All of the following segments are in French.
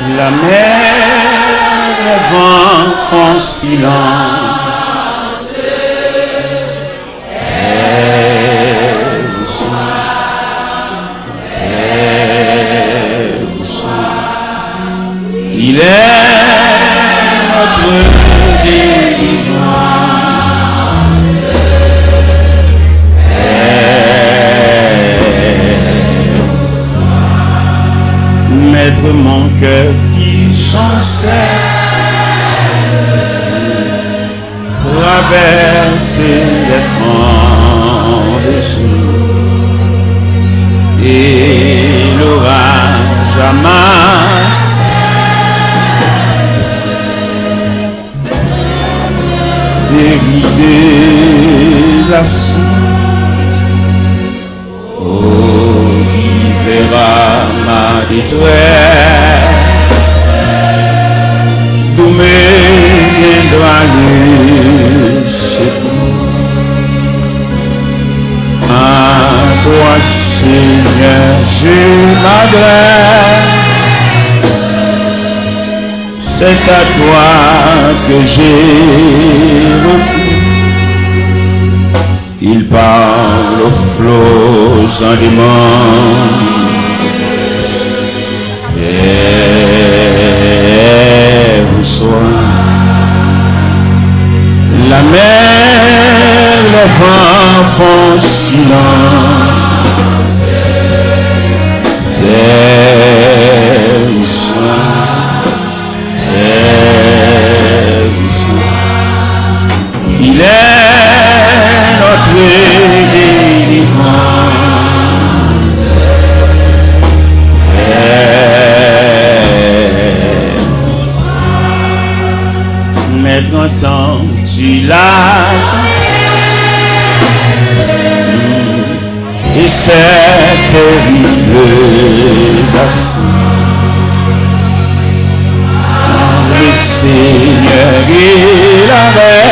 La mer, le vent font silence. Il est notre délivrance. Mettre mon cœur qui chancelle, traverser les grands jours et l'orage amarre. Dérider la source, oh, il verra ma détresse, d'où me viendra le secours. À toi, Seigneur, je m'adresse. C'est à toi que j'ai recours. Il parle aux flots en demande. Et vous soyez la mer, le vent font silence. Et vous soyez il est notre délivrance. Maître, entends-tu et cette terrible action? Le Seigneur il avait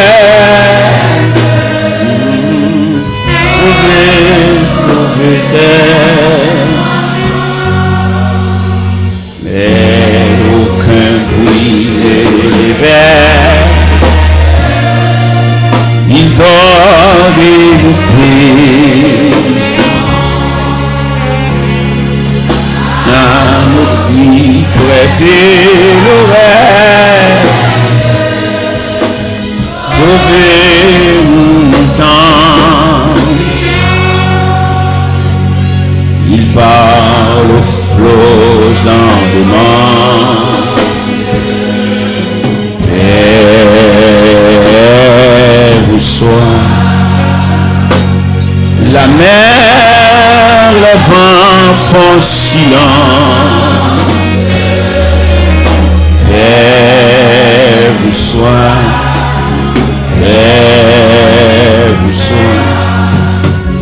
sauvé terre, mais aucun bruit n'élevait. Il doit dégoûter à nos cris prêter l'oreille. Sauvez-nous longtemps. Il parle aux flots en demande. Et vous soyez la mer, le vent font silence. Et vous soyez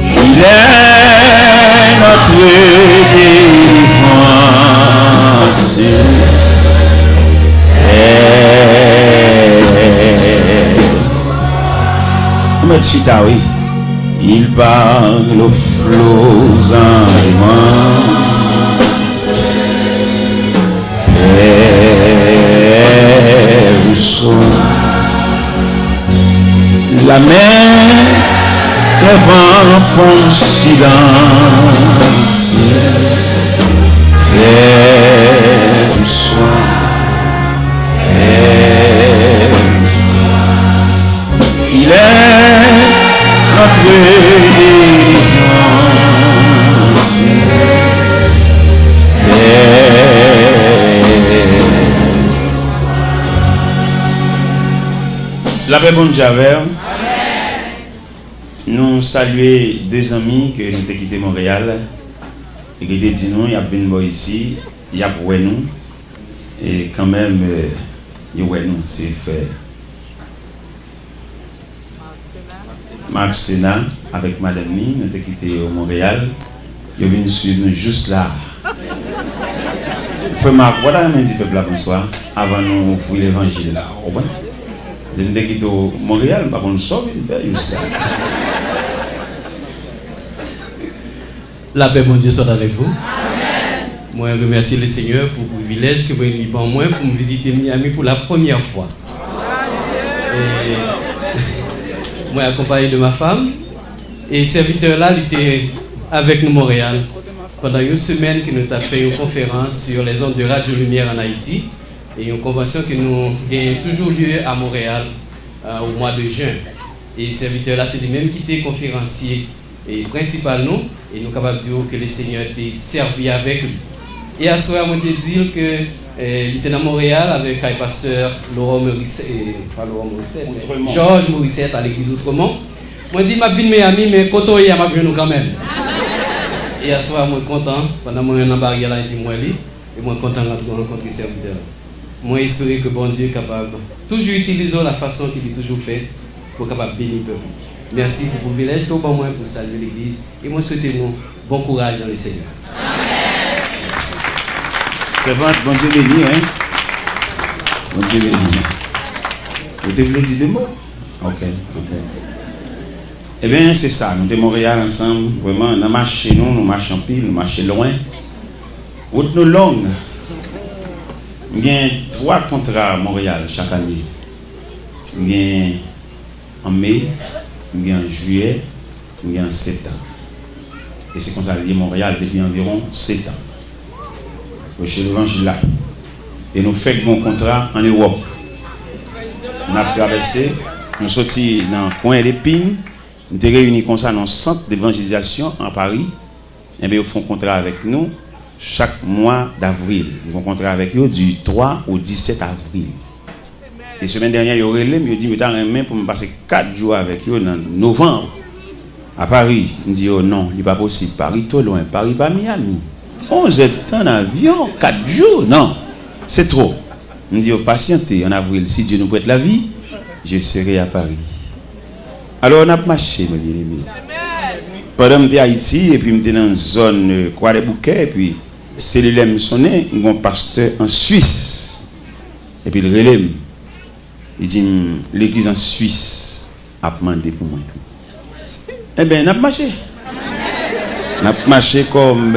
il est notre délivrance. Oui. Il parle aux flots en et vous soyez la mer, le vent font silence. Et vous soyez il est notre délivrance. La paix bonne Javel. Nous saluons deux amis que nous avons quitté Montréal et qui ont dit nous, il y a venu ici, il y a pour nous et quand même il y a nous, c'est fait. Marc Sénat avec Madame Ni, nous avons quitté au Montréal, ils viennent suivre nous juste là. Frère Marc, voilà un petit peuple là bonsoir, avant nous pour l'évangile là. Nous avons quitté au Montréal, par contre, nous sommes juste là. La paix, mon Dieu, soit avec vous. Amen. Moi, je remercie le Seigneur pour le privilège que vous avez pour moi pour me visiter Miami pour la première fois. Et moi, accompagné de ma femme. Et ce serviteur-là, il était avec nous Montréal pendant une semaine que nous avons fait une conférence sur les ondes de Radio Lumière en Haïti. Et une convention qui nous gagne toujours lieu à Montréal au mois de juin. Et ce serviteur-là, c'est lui-même qui était conférencier et principal nous. Et nous sommes capables de dire que le Seigneur était servi avec lui. Et à ce moment, je veux dire que il était à Montréal avec le pasteur Georges Morissette à l'église Outremont. Moi, je dis, je suis Miami, mais quand on est à nous quand même. Et à ce moment, je suis content. Pendant que je suis en barrière, je suis content de rencontrer le serviteur. Moi, j'espère que bon Dieu est capable toujours utiliser la façon qu'il a toujours fait pour capable bénir le peuple. Merci pour le privilège que vous avez pour saluer l'église. Et moi, souhaitez-nous bon courage dans le Seigneur. C'est vrai, bon Dieu béni, hein? Bon Dieu béni. Vous devez dire des mots? Ok. Eh bien, c'est ça. Nous sommes à Montréal ensemble. Vraiment, nous marchons, nous marchons pile, nous marchons loin. Route nous longue. Il y a 3 contrats à Montréal chaque année. Il y a en mai, il y a en juillet, il y a en septembre. Et c'est comme ça que Montréal depuis environ 7 ans. Chez l'Évangile là. Et nous faisons un contrat en Europe. On a traversé, nous sommes sortis dans le coin d'Épines, nous sommes réunis comme ça dans le centre d'évangélisation en Paris. Et bien, ils font un contrat avec nous chaque mois d'avril. Ils font un contrat avec eux du 3 au 17 avril. Et la semaine dernière, ils ont relé, ils ont dit, mais t'as un main pour me passer 4 jours avec eux en novembre à Paris. Ils dit, oh non, il n'est pas possible. Paris, trop loin. Paris, pas Miami. 11 temps en avion, 4 jours, non, c'est trop. On dit, patientez, en avril, si Dieu nous prête la vie, je serai à Paris. Alors on a marché, mes bien-aimés. Pendant que j'étais à Haïti, et puis j'étais dans une zone Croix-des-Bouquets, et puis cellulaire me sonnait, un pasteur en Suisse. Et puis le relais, il dit, l'église en Suisse a demandé pour moi. Eh bien, on a marché. On a marché comme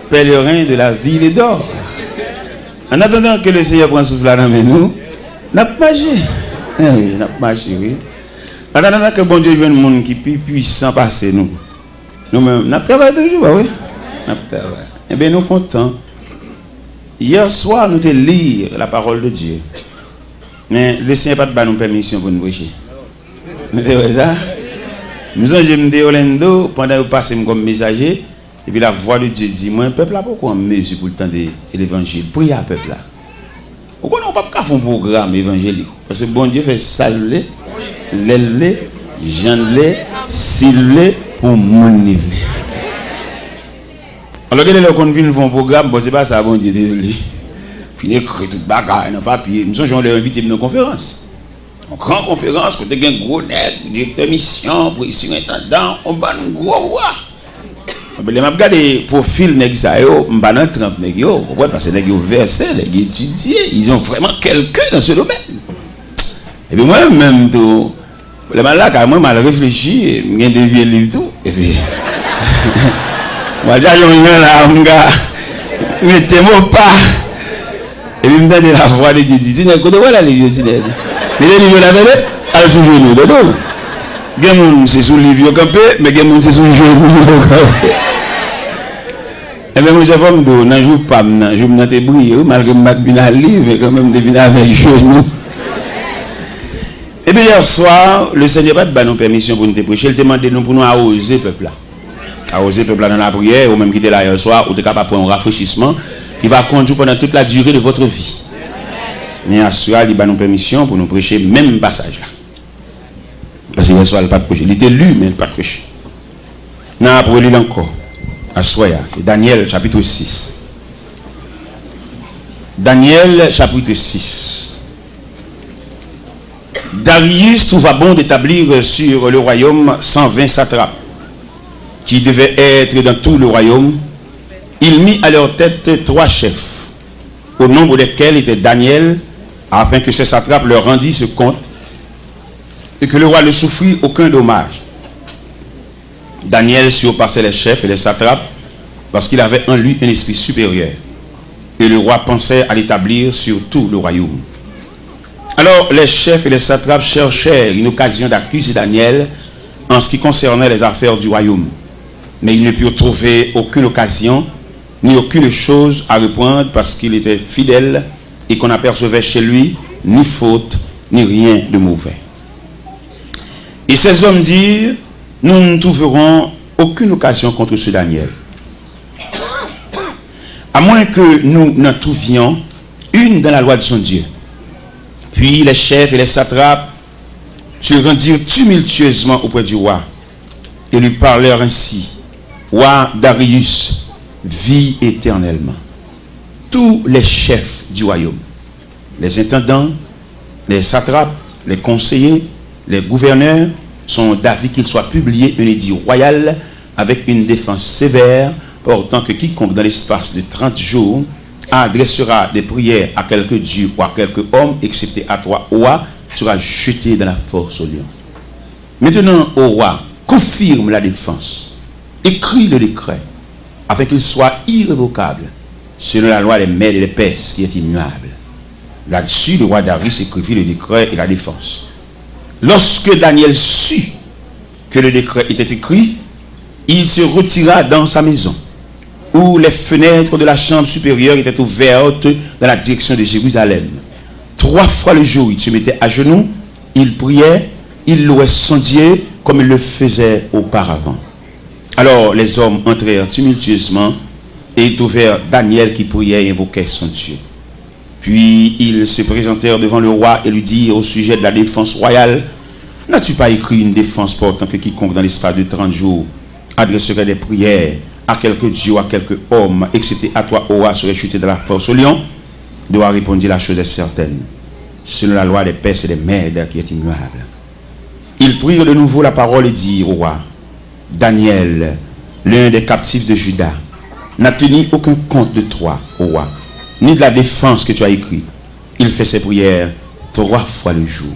pèlerin de la ville d'or. En attendant que le Seigneur prenne souffle dans nous, on a marché. Oui, on a marché, oui. En attendant que bon Dieu vienne un monde qui est plus puissant passer nous. Nous-mêmes, on a travaillé toujours, oui. On a travaillé. Eh bien, nous sommes contents. Hier soir, nous avons lu la parole de Dieu. Mais le Seigneur n'a pas de permission pour nous prêcher. Vous savez ça? Nous avons dit Orlando pendant que vous passez comme messager. Et puis la voix de Dieu dit, moi, un peuple là, pourquoi on mesure pour le temps de l'évangile? Priez à peuple là. Pourquoi on n'a pas faire un programme évangélique? Parce que bon Dieu fait saluer, l'élever, j'enlever, s'il pour mon niveau. Alors que les gens qui font un programme, bon, c'est pas ça, bon Dieu, désolé. Puis il écrit tout bagarre dans papier. Nous sommes invités dans une conférence. En grande conférence, quand il y a un gros net, directeur mission, président intendant, on va nous gros. Je vais regarder le profil de ça, je vais pas dans 30 nègres, parce que les versés, les étudiés, ils ont vraiment quelqu'un dans ce domaine. Et puis moi-même, le mal là, quand moi, mal réfléchi, je des vieux livres tout. Et puis, moi, j'ai un là, mon gars, mettez-moi pas. Et puis, je me donne la voix de Dieu, dit, écoutez, voilà les vieux, mais les livres là, elles sont genoux de nous. Gen c'est sous le livre campé, mais gen c'est sous le jeu campé. Et bien moi j'ai fait m'do, nan jour pas nan, je m'nate briller malgré m'bat bien à livre, mais quand même deviner avec genou. Et bien hier soir, le Seigneur pas de nous permission pour nous te prêcher, il demande nous pour nous arroser peuple là. Arroser peuple là dans la prière ou même quitter là hier soir ou tu capable prendre un rafraîchissement, il va conduire pendant toute la durée de votre vie. Mais hier soir, il va nous permission pour nous prêcher même passage là. Parce que ce soir, il n'a pas de prêcher. Il était lu, mais il n'a pas de prêcher. Non, pour lire encore. À Soya, c'est Daniel chapitre 6. Daniel chapitre 6. Darius trouva bon d'établir sur le royaume 120 satrapes qui devaient être dans tout le royaume. Il mit à leur tête 3 chefs, au nombre desquels était Daniel, afin que ces satrapes leur rendissent ce compte et que le roi ne souffrit aucun dommage. Daniel surpassait les chefs et les satrapes parce qu'il avait en lui un esprit supérieur. et le roi pensait à l'établir sur tout le royaume. Alors les chefs et les satrapes cherchèrent une occasion d'accuser Daniel en ce qui concernait les affaires du royaume. Mais ils ne purent trouver aucune occasion, ni aucune chose à reprendre parce qu'il était fidèle et qu'on n'apercevait chez lui ni faute, ni rien de mauvais. Et ces hommes dirent, nous ne trouverons aucune occasion contre ce Daniel, à moins que nous n'en trouvions une dans la loi de son Dieu. Puis les chefs et les satrapes se rendirent tumultueusement auprès du roi et lui parlèrent ainsi: Roi Darius, vis éternellement. Tous les chefs du royaume, les intendants, les satrapes, les conseillers, les gouverneurs sont d'avis qu'il soit publié un édit royal avec une défense sévère, portant que quiconque dans l'espace de 30 jours adressera des prières à quelque dieu ou à quelque homme, excepté à toi, roi, sera jeté dans la force au lion. Maintenant, au roi, confirme la défense, écrit le décret, afin qu'il soit irrévocable, selon la loi des Mèdes et des Perses qui est immuable. Là-dessus, le roi Darius écrivit le décret et la défense. Lorsque Daniel sut que le décret était écrit, il se retira dans sa maison, où les fenêtres de la chambre supérieure étaient ouvertes dans la direction de Jérusalem. 3 fois le jour, il se mettait à genoux, il priait, il louait son Dieu comme il le faisait auparavant. Alors les hommes entrèrent tumultueusement et trouvèrent Daniel qui priait et invoquait son Dieu. Puis ils se présentèrent devant le roi et lui dirent au sujet de la défense royale: n'as-tu pas écrit une défense portant que quiconque dans l'espace de 30 jours adresserait des prières à quelque dieu ou à quelque homme, excepté à toi, roi, serait chuté de la force au lion? Le roi répondit: la chose est certaine, selon la loi des Perses et des Mèdes qui est immuable. Ils prirent de nouveau la parole et dirent au roi: Daniel, l'un des captifs de Juda, n'a tenu aucun compte de toi, au roi, ni de la défense que tu as écrite. Il fait ses prières 3 fois le jour.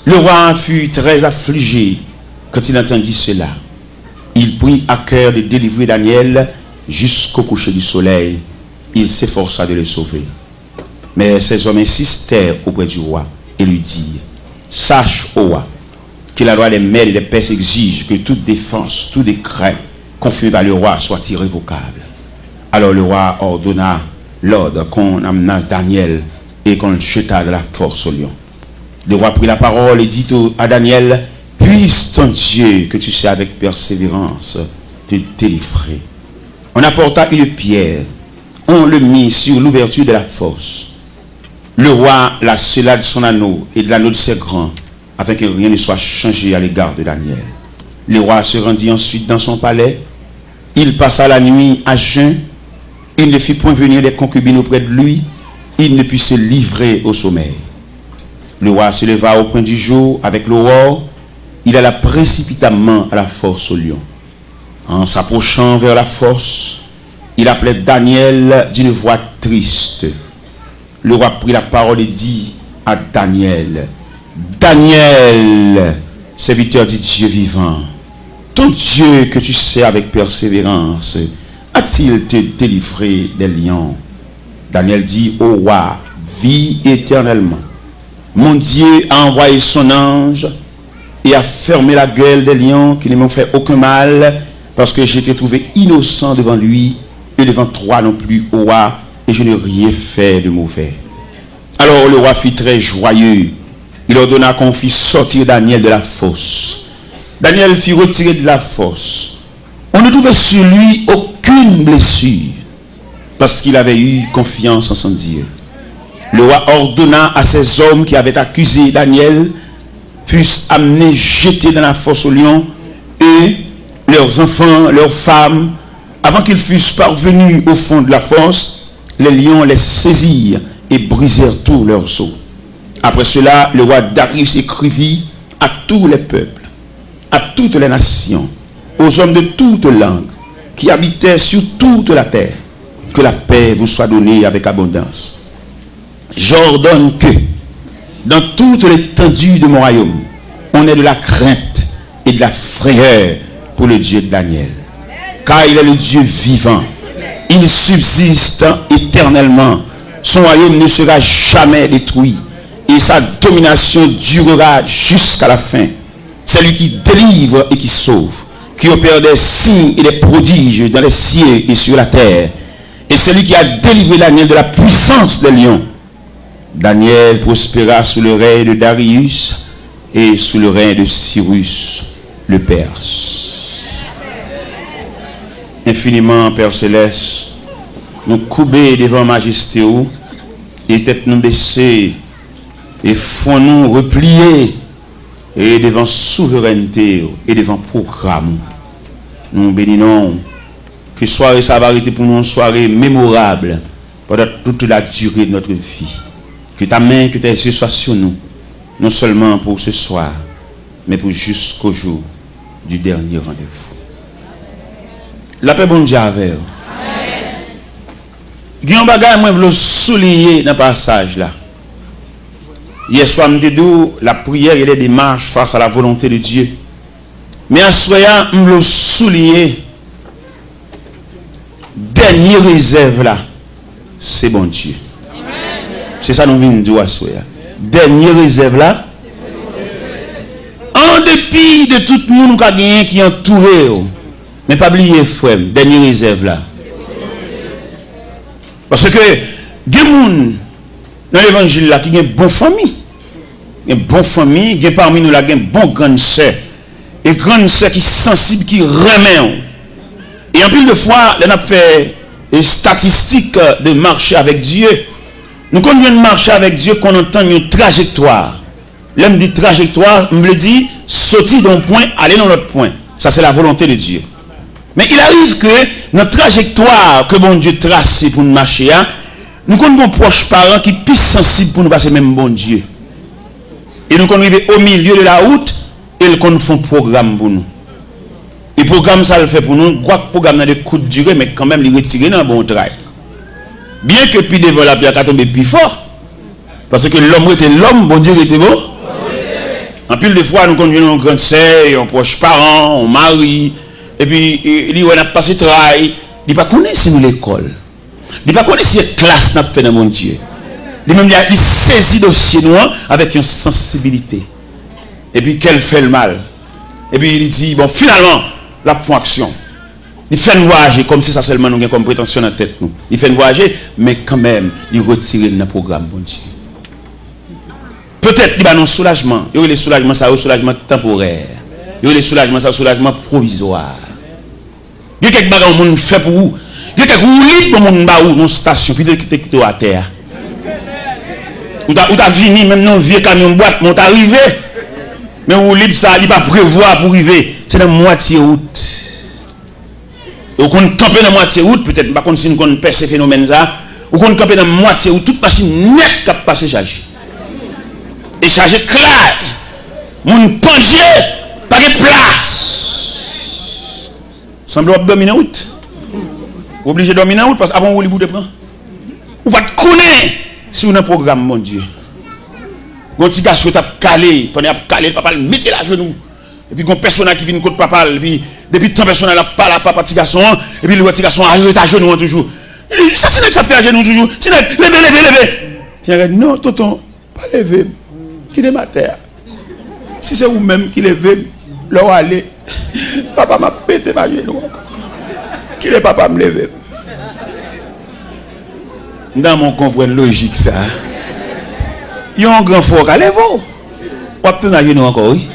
Le roi fut très affligé quand il entendit cela. Il prit à cœur de délivrer Daniel jusqu'au coucher du soleil. Il s'efforça de le sauver. Mais ces hommes insistèrent auprès du roi et lui dirent: sache, ô roi, que la loi des Mèdes et des Perses exige que toute défense, tout décret confirmé par le roi soit irrévocable. Alors le roi ordonna l'ordre qu'on amena Daniel et qu'on le jeta de la force au lion. Le roi prit la parole et dit à Daniel: puisse ton Dieu, que tu sais avec persévérance, te délivrer. On apporta une pierre, on le mit sur l'ouverture de la fosse. Le roi la scella de son anneau et de l'anneau de ses grands, afin que rien ne soit changé à l'égard de Daniel. Le roi se rendit ensuite dans son palais. Il passa la nuit à jeun. Il ne fit point venir des concubines auprès de lui. Il ne put se livrer au sommeil. Le roi se leva au point du jour avec l'aurore. Il alla précipitamment à la fosse au lion. En s'approchant vers la fosse, il appelait Daniel d'une voix triste. Le roi prit la parole et dit à Daniel: Daniel, serviteur du Dieu vivant, ton Dieu que tu sais avec persévérance, a-t-il te délivré des lions? Daniel dit au roi: vis éternellement. Mon Dieu a envoyé son ange et a fermé la gueule des lions qui ne m'ont fait aucun mal, parce que j'étais trouvé innocent devant lui et devant toi non plus, ô roi, et je n'ai rien fait de mauvais. Alors le roi fut très joyeux. Il ordonna qu'on fît sortir Daniel de la fosse. Daniel fut retiré de la fosse. On ne trouvait sur lui aucune blessure, parce qu'il avait eu confiance en son Dieu. Le roi ordonna à ces hommes qui avaient accusé Daniel fussent amenés, jetés dans la fosse aux lions, et leurs enfants, leurs femmes, avant qu'ils fussent parvenus au fond de la fosse, les lions les saisirent et brisèrent tous leurs os. Après cela, le roi Darius écrivit à tous les peuples, à toutes les nations, aux hommes de toutes langues qui habitaient sur toute la terre, que la paix vous soit donnée avec abondance. J'ordonne que, dans toute l'étendue de mon royaume, on ait de la crainte et de la frayeur pour le Dieu de Daniel. Car il est le Dieu vivant, il subsiste éternellement. Son royaume ne sera jamais détruit et sa domination durera jusqu'à la fin. C'est lui qui délivre et qui sauve, qui opère des signes et des prodiges dans les cieux et sur la terre. Et c'est lui qui a délivré Daniel de la puissance des lions. Daniel prospéra sous le règne de Darius et sous le règne de Cyrus le Perse. Infiniment, Père Céleste, nous couper devant majesté et tête nous baisser et font nous replier et devant souveraineté et devant programme. Nous bénissons que soirée ça va arrêter pour nous une soirée mémorable pendant toute la durée de notre vie. Que ta main, que tes yeux soient sur nous, non seulement pour ce soir, mais pour jusqu'au jour du dernier rendez-vous. La paix bon Dieu avec vous. Il y a un bagage moi je veux souligner dans le passage là. Hier soir je me dis la prière et les démarches face à la volonté de Dieu. Mais en soir je veux souligner dernière réserve là, c'est bon Dieu. C'est ça nous venons de dire à soir. Dernière réserve là, en dépit de tout le monde qui est entouré, mais pas oublier frère, dernière réserve là. Parce que des gens dans l'évangile là qui ont une bonne famille. Une bonne famille, il y a parmi nous là une bonne grande sœur. Et grande sœur qui est sensible, qui remet. Et en plus de fois, on a fait des statistiques de marcher avec Dieu. Nous quand on vient de marcher avec Dieu, qu'on entend une trajectoire. L'homme dit trajectoire, on me le dit, sortir d'un point, aller dans l'autre point. Ça c'est la volonté de Dieu. Mais il arrive que notre trajectoire que bon Dieu trace pour nous marcher, nous avons proches parents qui sont plus sensibles pour nous passer même bon Dieu. Et nous arrivons au milieu de la route et ils font un programme pour nous. Et le programme, ça le fait pour nous. Quoi que le programme a des coups de durée, mais quand même, il retire dans un bon travail. Bien que puis devant la pierre, tombe plus fort. Parce que l'homme était l'homme, bon Dieu était beau. En pile de fois, nous conduisons un grand sœur, un proche parent, un mari. Et puis, il a passé le travail. Il n'a pas connu si nous l'école. Il n'a pas connu si la classe n'a pas fait dans mon Dieu. Il saisit le dossier noir avec une sensibilité. Et puis, qu'elle fait le mal. Et puis, il dit, bon, finalement, la font action. Il fait nous voyager comme si ça seulement nous avons comme prétention dans la tête. Nous. Il fait nous voyager, mais quand même, il retire dans le programme, bon Dieu. Peut-être qu'il y a un soulagement. Il y a le soulagement, ça un soulagement temporaire. Il y a le soulagement, ça un soulagement provisoire. Il y a quelques bagages que monde fait pour vous. Il y a quelques roulis pour monde ba ou dans station puis de quitter à terre. Ou t'as venu même dans vieux camion boîte, mon arrivé. Mais ou libre ça, il pas prévoir pour arriver. C'est la moitié route. Ou qu'on camper dans moitié route, peut-être pas contre si nous connaissons ce phénomène ça. Ou qu'on camper dans moitié route, toute machine net qui passe chargée. Et chargé clair. Mon penché, pas de place. Semble dominer en route. Obligé de dominer en route parce qu'avant vous les prendre. Ou pas de connaître si on a un programme, mon Dieu. Quand tu as calé, pendant calé, le papa le mettait la genou. Et puis quand personne qui vient contre papa, et puis depuis tant personne n'a pas la papa petit garçon, et puis le petit garçon arrive à genoux toujours. Ça c'est que ça fait à genoux toujours. C'est lever. Tiens, non, tonton, pas lever. Qui est ma terre. Si c'est vous-même qui levez, là où aller, papa m'a pété ma genou. Qui est papa me lever. Dans mon comprendre logique ça. Il y a un grand fort à lever. On peut tenir genou encore, oui.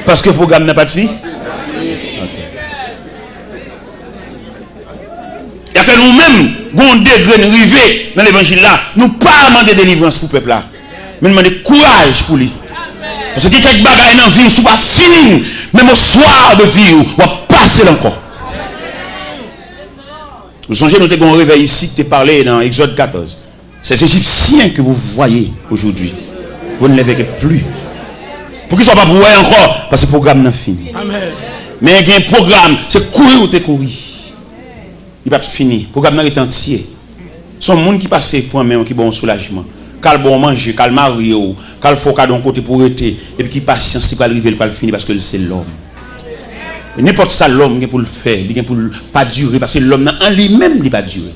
Parce que le programme n'a pas de fille. Il y a que nous-mêmes, nous degré de river dans l'évangile là, nous pas demander délivrance pour le peuple là. Mais nous demander courage pour lui. Parce que quelques bagages dans la vie, ne pas fini. Même au soir de vie, on va passer encore. Vous songez, nous avons un réveil ici qui est parlé dans Exode 14. Ces Égyptiens que vous voyez aujourd'hui, vous ne les verrez plus. Pour qu'ils ne soient pas pour encore, parce que le programme n'a fini. Amen. Mais il y a un programme, c'est courir ou te courir. Il va être fini. Le programme est entier. Ce monde qui passe pour un qui bon soulagement. Quand bon manger, quand marier, quand faut qu'à d'un côté pour être, et puis qui patience, qui va arriver, il va finir parce que c'est l'homme. N'importe ça l'homme pour le faire, il pour pas durer parce que l'homme en lui-même il pas durer.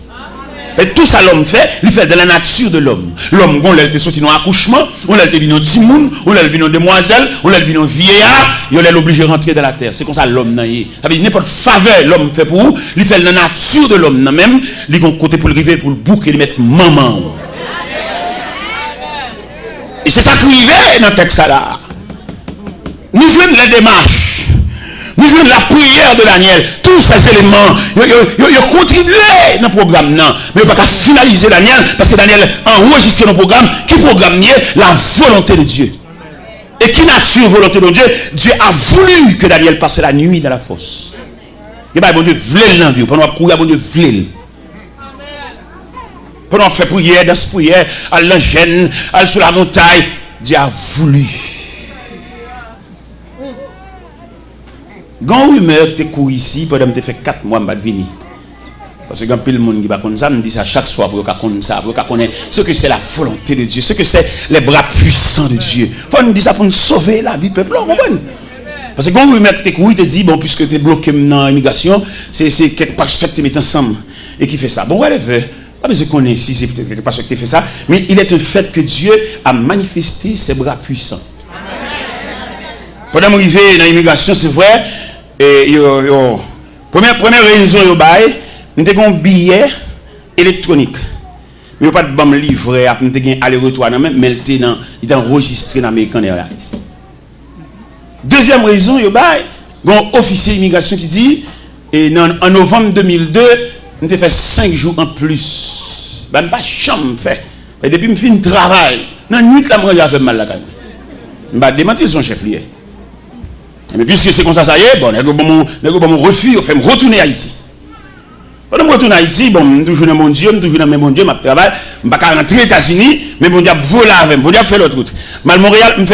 Et tout ça l'homme fait, il fait de la nature de l'homme. L'homme on l'a sorti dans accouchement, on l'a vu dans petit monde, on l'a vu dans demoiselle, on l'a vu dans vieillard, il est obligé de rentrer dans la terre. C'est comme ça l'homme n'a y. Ça veut dire n'importe faveur l'homme fait pour vous, il fait de la nature de l'homme même, il gon côté pour le river pour le bouc et le mettre maman. Et c'est ça qui arrive dans le texte là. Nous jouons les démarches. Nous jouons la prière de Daniel. Tous ces éléments, ils contribuent dans le programme. Non. Mais il ne faut pas finaliser Daniel parce que Daniel a enregistré dans le programme qui programme la volonté de Dieu. Et qui nature volonté de Dieu? Dieu a voulu que Daniel passe la nuit dans la fosse. Et bien, bon Dieu voulait dans la vie. Pendant qu'on bon Dieu voulait. Pendant qu'on fait prière, dans cette prière, à l'engène, à sur la montagne, Dieu a voulu. Quand rumeur qui te court ici, pendant que tu fait 4 mois, je vais venir. Parce que quand le monde qui va connaître ça, me dit ça chaque soir pour connaître ça, pour connaître ce que c'est la volonté de Dieu, ce que c'est les bras puissants de Dieu. Il faut nous dire ça pour nous sauver la vie peuple. Parce que quand rumeur qui te court, il te dit, bon, puisque tu es bloqué dans l'immigration, c'est quelque part que tu mets ensemble et qui fait ça. Bon, ouais, pas besoin de connaître si c'est quelque part que tu fais ça, mais il est un fait que Dieu a manifesté ses bras puissants. Pendant que je suis dans l'immigration, c'est vrai. Et première raison, nous avons un billet électronique. Mais pas de bon livret, nous avons un aller-retour, mais il est enregistré dans l'American Airlines. Deuxième raison, il y a un officier d'immigration qui dit, en novembre 2002, nous avons fait 5 jours en plus. Je n'ai pas de chambre fait. Et depuis que je finis le travail, dans la nuit, je vais faire mal la caille. Je vais démentir son chef lié. Mais puisque c'est comme ça, ça y est, bon, mon refus, fait me retourner à Haïti. Quand je retourne à Haïti, bon, je toujours dans mon Dieu, je toujours dans mon Dieu, je travaille, je ne vais pas rentrer aux États-Unis, mais mon Dieu voler avec moi, mon Dieu fait l'autre route. Mal Montréal, me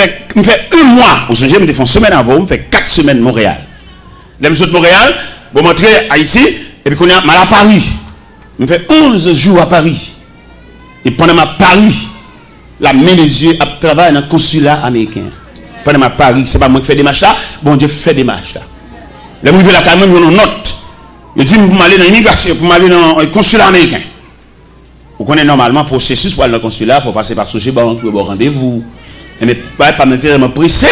fait 1 mois, vous savez, je me fais une semaine avant, je me fais 4 semaines Montréal. Là, je suis de Montréal, je rentrer à Haïti, et puis quand on est mal à Paris, je me fais 11 jours à Paris. Et pendant ma Paris, la main des yeux, je travaille dans le consulat américain. Pendant ma Paris, c'est pas moi qui fais des marches là, bon Dieu fait des marches là. Là, je vais là quand même, je note. Je dis, pour m'aller dans l'immigration, pour m'aller dans le consulat américain. Vous connaissez normalement le processus pour aller dans le consulat, il faut passer par Sogebank, pour avoir rendez-vous. Mais pas me presser.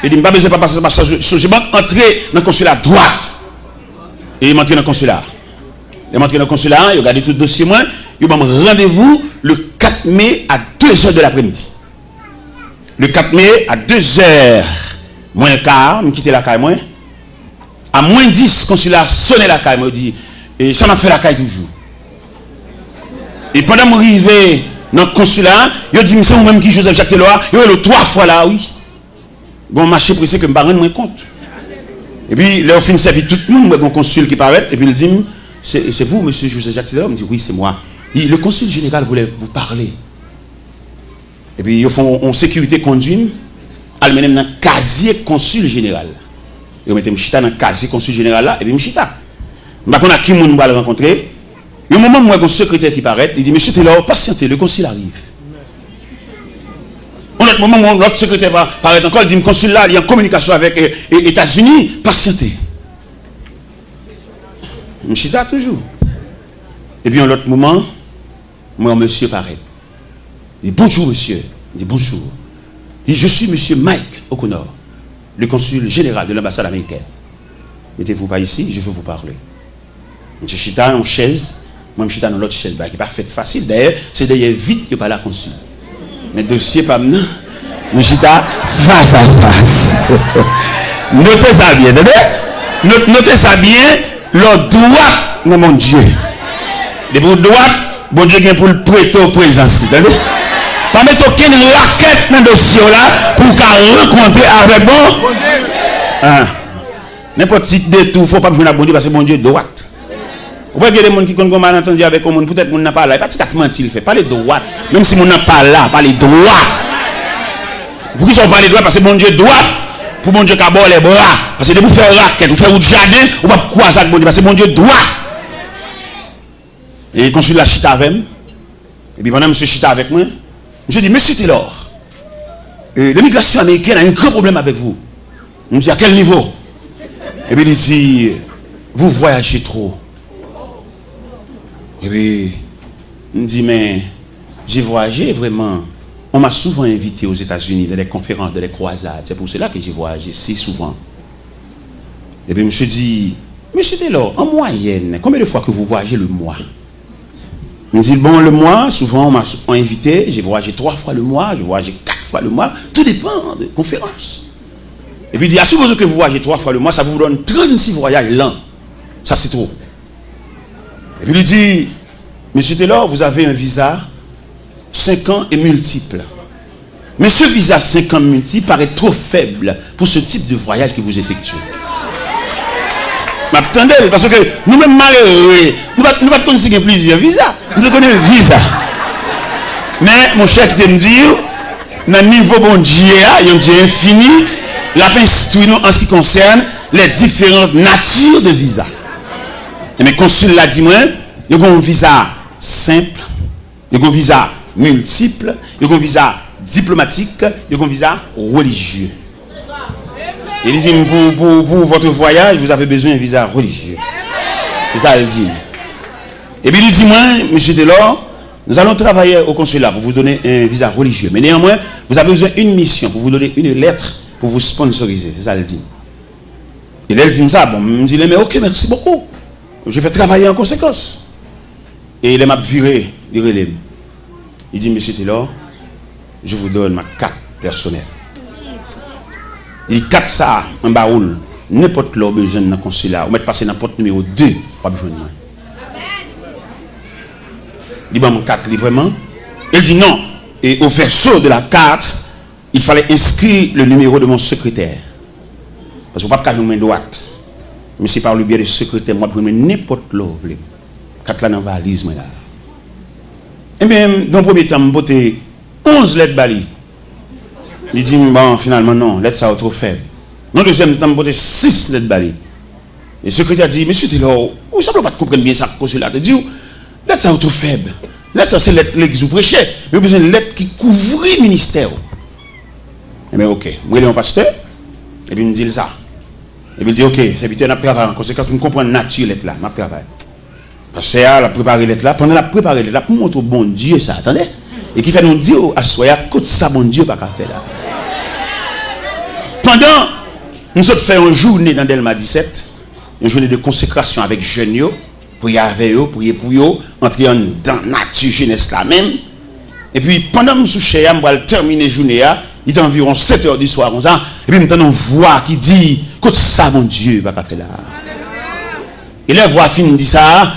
Il dit, pas besoin de passer par Sogebank, entrer dans le consulat droite. Et il m'entre dans le consulat. Il m'entre dans le consulat, il regarde tout le dossier, moi, il m'a rendez-vous le 4 mai à 2h de l'après-midi. Le 4 mai à 2h moins le quart, je quitte la caille moi. À moins 10, consulat sonne la caille, me dit, et ça m'a fait la caille toujours. Et pendant que je suis arrivé dans le consulat, il dit, c'est vous-même qui Joseph Jacques Teloa, il est 3 fois là, oui. Bon, marché pressé que je ne me rends moins compte. Et puis, là, au fin de servir tout le monde, mon consul qui paraît, et puis il dit, c'est vous, monsieur Joseph Jacques Teloa? Il me dit, oui, c'est moi. Le consul général voulait vous parler. Et puis, ils font en sécurité conduite, ils mettent dans le casier consul général. Ils mettent Mchita dans le casier consul général là, et puis Mchita. Je ne sais pas qui on va le rencontrer. Et au moment où il y a un secrétaire qui paraît, il dit, monsieur Taylor, patientez, le consul arrive. Au moment où l'autre secrétaire va paraître encore, il dit, le consul là, il est en communication avec les États-Unis, patientez. Mchita toujours. Et puis, en l'autre moment, moi, monsieur paraît. Il dit, bonjour monsieur. Il dit, bonjour. Il dit, je suis monsieur Mike O'Connor, le consul général de l'ambassade américaine. Mettez-vous pas ici, je veux vous parler. Monsieur Chita en chaise, moi je suis dans l'autre chaise, qui n'est pas fait facile. D'ailleurs, c'est d'ailleurs vite que par la consul. Mais le dossier pas maintenant, nous Chita face à face. Notez ça bien, notez ça bien, le droit dans mon Dieu. Les bons droits, bon Dieu vient pour le prêter au présence. Pas mettre aucune raquette dans le dossier là pour qu'elle rencontre avec bon. N'importe qui détour, il ne faut pas venir à bon Dieu parce que bon Dieu est droite. Vous voyez des gens qui ont malentendu avec le monde, peut-être qu'on n'a pas là. Pas de mentir, il fait pas les droits. Même si on n'a pas là, pas les droits. Pourquoi ils sont pas les droits? Parce que bon Dieu est droit. Pour bon Dieu qui a les bras. Parce que de vous faire raquette, vous faire un jardin, vous ne pouvez pas croiser avec bon Dieu parce que bon Dieu est droit. Et il consulte la chita avec moi. Et puis pendant que monsieur chita avec moi, je dis, monsieur Taylor, l'immigration américaine a un grand problème avec vous. Je me dis, à quel niveau? Et puis il dit, vous voyagez trop. Et puis, il me dit, mais j'ai voyagé vraiment. On m'a souvent invité aux États-Unis dans des conférences, dans des croisades. C'est pour cela que j'ai voyagé si souvent. Et puis, je me suis dit, monsieur Taylor, en moyenne, combien de fois que vous voyagez le mois? Il me dit, bon, le mois, souvent, on m'a invité, j'ai voyagé 3 fois le mois, j'ai voyagé 4 fois le mois, tout dépend de conférences. Et puis, il dit, à supposer que vous voyagez 3 fois le mois, ça vous donne 36 voyages l'an. Ça, c'est trop. Et puis, il dit, monsieur Taylor, vous avez un visa 5 ans et multiple. Mais ce visa 5 ans multiple paraît trop faible pour ce type de voyage que vous effectuez. M'attendez, parce que nous-mêmes malheureux, nous ne pas connaître plusieurs visas. Nous connaissons un visa. Mais mon cher qui me dit, dans le niveau bon Dieu, il y a un Dieu infini, la paix instruit nous en ce qui concerne les différentes natures de visa. Et mes consuls l'a dit moi, il y a un visa simple, il y a un visa multiple, il y a un visa diplomatique, il y a un visa religieux. Il dit pour votre voyage, vous avez besoin d'un visa religieux. C'est ça il dit. Et puis il dit moi, monsieur Taylor, nous allons travailler au consulat pour vous donner un visa religieux. Mais néanmoins, vous avez besoin d'une mission pour vous donner une lettre pour vous sponsoriser. C'est ça il dit. Et là il dit ça, bon, il me dit mais ok, merci beaucoup. Je vais travailler en conséquence. Et il m'a viré, il relève. Il dit, monsieur Taylor, je vous donne ma carte personnelle. Il dit, carte ça, en baoul, n'importe l'heure besoin dans le consulat, ou mettre passer dans la porte numéro 2, pas besoin de moi. Il dit, bon, mon carte, vraiment. Il dit, non. Et au verso de la carte, il fallait inscrire le numéro de mon secrétaire. Parce que vous ne pouvez pas faire une main droite. Mais c'est par le biais du secrétaire, moi, je peux n'importe l'heure. Carte là dans la valise, moi là. Et bien, dans le premier temps, je vais 11 lettres bali. Il dit, bon, finalement, non, lettres ça trop faible. Dans le deuxième temps, je vais 6 lettres bali. Et le secrétaire dit, monsieur Taylor, vous ne savez pas comprendre bien ça, que cela te dit, lettres ça trop faible. Lettres ça, c'est lettres que vous prêchez. Mais vous besoin de lettres qui couvrent le ministère. Et bien, ok, moi, je suis un pasteur, et puis il me dit ça. Et puis il dit, ok, c'est vite, on a travaillé en conséquence, pour comprendre la nature de lettres là, on a travaillé. Parce que la préparé l'être là, pendant la préparer l'être là, pour montrer bon Dieu ça, attendez. Et qui fait nous dire à soya, côté ça bon Dieu pas qu'à faire là. Pendant nous autres faisons une journée dans Delma 17, une journée de consécration avec jeunes, prier avec eux, prier pour eux, entrer dans la nature jeunesse là même. Et puis pendant que nous sommes on va terminer la journée, il est environ 7 h du soir comme ça, et puis nous entendons une voix qui dit, côté ça bon Dieu pas qu'à faire là. Et la voix fin dit ça.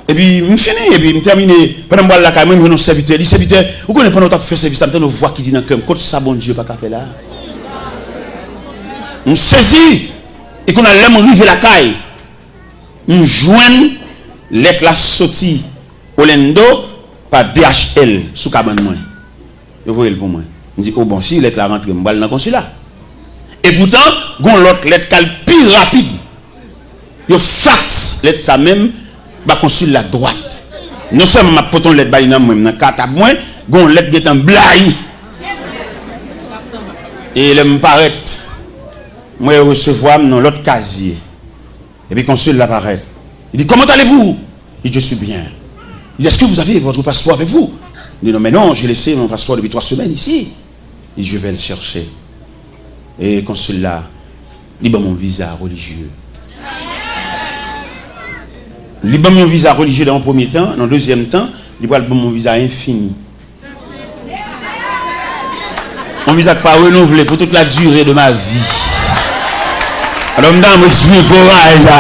Et puis, je finis, et puis je termine. Pendant que je suis là, je suis un serviteur. Les serviteurs, vous connaissez pendant que je fais service, je une voix qui dit dans le cœur, quand ça, bon Dieu, pas qu'à faire là. Je saisis, et qu'on a l'air arrivé la caille. Je joins l'être la sortie au Lendo par DHL sous cabane. Vous voyez pour moi. Je dis, oh bon, si l'être la rentrée, je vais dans le consulat. Et pourtant, l'autre lettre qui est plus rapide. Je fax l'être ça même. Ba consul la droite. Non seulement ma poton lettre ba nan moi dans carte à moi, gon lettre qui est en blaye. Et il me paraît moi recevoir dans l'autre casier. Et puis consul l'apparaît. Il dit comment allez-vous? Il dit je suis bien. Il dit est-ce que vous avez votre passeport avec vous? Il dit non mais non, j'ai laissé mon passeport depuis 3 semaines ici. Il dit je vais le chercher. Et consul là, il dit mon visa religieux. Il donne mon visa religieux dans le premier temps, dans le deuxième temps, il donne mon visa infini. Mon visa pas renouvelé pour toute la durée de ma vie. Alors, je vais expliquer pour ça.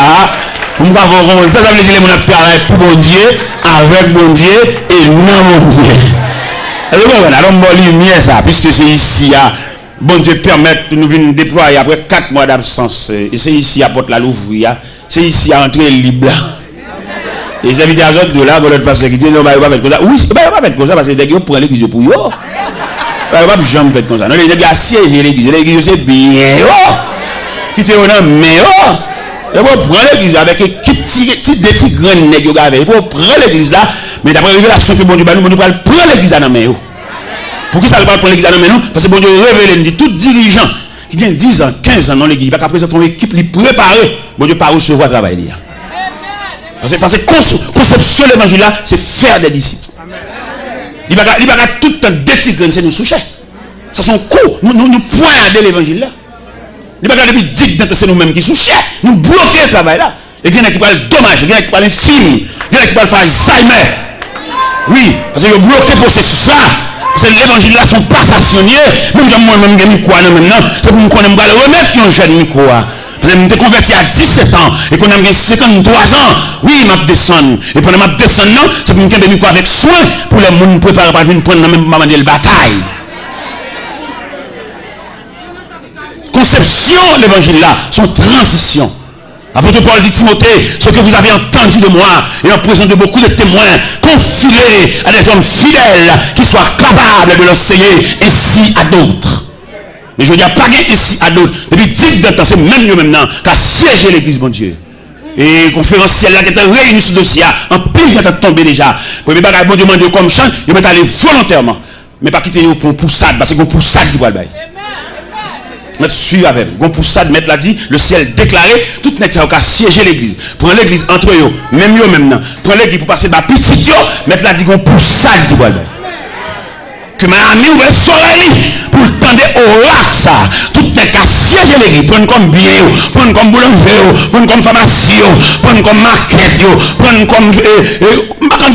Ça veut dire que je travaille pour mon Dieu, avec mon Dieu et non mon Dieu. Alors, je vais lumière ça, puisque c'est ici, bon Dieu permet de nous venir déployer après 4 mois d'absence. Et c'est ici à Porte la Louvre, c'est ici à entrer libre. Et les invités à autres de là, l'autre pasteur qui dit non, il va pas mettre comme ça. Oui, il va pas mettre comme ça parce que les gens prennent l'église pour eux. Il va pas jamais faire comme ça. Non, les gens assiègent l'église, c'est bien. Qui te donne, mais il va prendre l'église avec des petits grains de yoga. Il va prendre l'église là, mais d'après la révélation que bon Dieu va nous prendre l'église à la main. Pour qui ça ne va pas prendre l'église à la main? Parce que bon Dieu révèle, il dit tout dirigeant qui vient 10 ans, 15 ans dans l'église, il va présenter une équipe, il préparée, bon Dieu, pas recevoir le travail. Parce que conception de l'évangile là, c'est faire des disciples. Il va tout le temps détigrer, c'est nous soucher. Ça son coup, nous pointer l'évangile là. Il va depuis 10 ans, c'est nous-mêmes qui souchons, nous bloquer le travail là. Et il y en a qui parlent dommage, il y en a qui parlent film, il y en a qui parlent faire Alzheimer. Oui, parce que vous bloquez le processus là. Parce que l'évangile là sont pas stationnés. Même si moi-même j'ai mis quoi maintenant, c'est pour me connaître le remettre qui ont jeune micro. Je me suis converti à 17 ans et qu'on a 53 ans. Oui, je descends. Et pendant que je descends, c'est pour me faire micro avec soin pour les gens préparer pour venir prendre même la bataille. Conception de l'évangile là, son transition. Apôtre Paul dit Timothée, ce que vous avez entendu de moi et en présence de beaucoup de témoins, confiez à des hommes fidèles qui soient capables de l'enseigner ainsi à d'autres. Mais je ne dis pas ici à d'autres. Depuis 10 ans, c'est même nous maintenant qui a siégé l'église, bon Dieu. Et conférenciel là qui était réuni sur le dossier, en pile qui est tombé déjà. Pour les bagages, bon Dieu, demander comme chant, ils mettent aller volontairement. Mais pas quitter pour poussade, parce que c'est pour poussade qui va le bail. Mettre suivre avec gon pour ça de mettre là dit le ciel déclaré tout net a siéger l'église prendre l'église entre eux même yo maintenant prendre l'église pour passer ba petit yo mettre là dit gon pour ça du bois que ma ami ou soleil pour tendre oracle ça tout net a siéger l'église prendre comme bien prendre comme boulanger prendre comme pharmacie prendre comme market prendre comme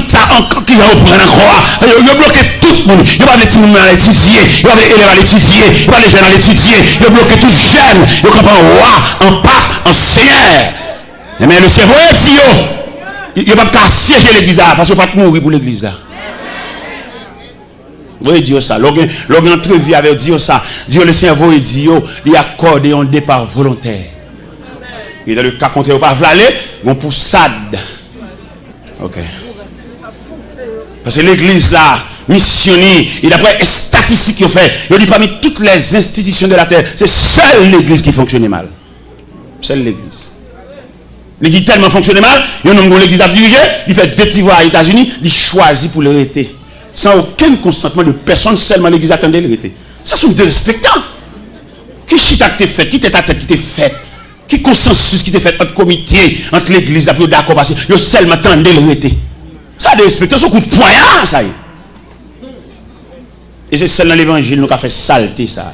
ça encore qui va prendre encore yo bloquer tout le monde il va les petits monde à l'étudier il va les élèves à l'étudier il va les jeunes à l'étudier il bloquer tout jeune il comprend roi en pape en seigneur mais le cerveau est dit il va pas siéger l'église là parce qu'il va pas mourir pour l'église là. Oui, Dieu ça. Lorsqu'on entrevue avec Dieu ça, Dieu le cerveau il dit il accorde un départ volontaire. Et dans le cas contraire pas vlalé, on poussade. OK. Parce que l'église là missionné et d'après les statistiques qu'ils ont fait, il dit parmi toutes les institutions de la terre, c'est seule l'église qui fonctionnait mal. Seule l'église. L'église tellement fonctionnait mal, il y a un homme que l'église a dirigé, il fait deux petits voix aux États-Unis, il choisit pour l'arrêter. Sans aucun consentement de personne, seulement l'église attendait l'arrêter. Ça sont des respectants. Qui chita qui t'est fait, qui t'est ta tête qui t'est fait, qui consensus qui t'est fait entre comité, entre l'église, après d'accord parce que seulement attendait l'arrêter. Ça des respectants, son coup de poignard, ça y est. Et c'est seulement l'évangile qui a fait saleté ça.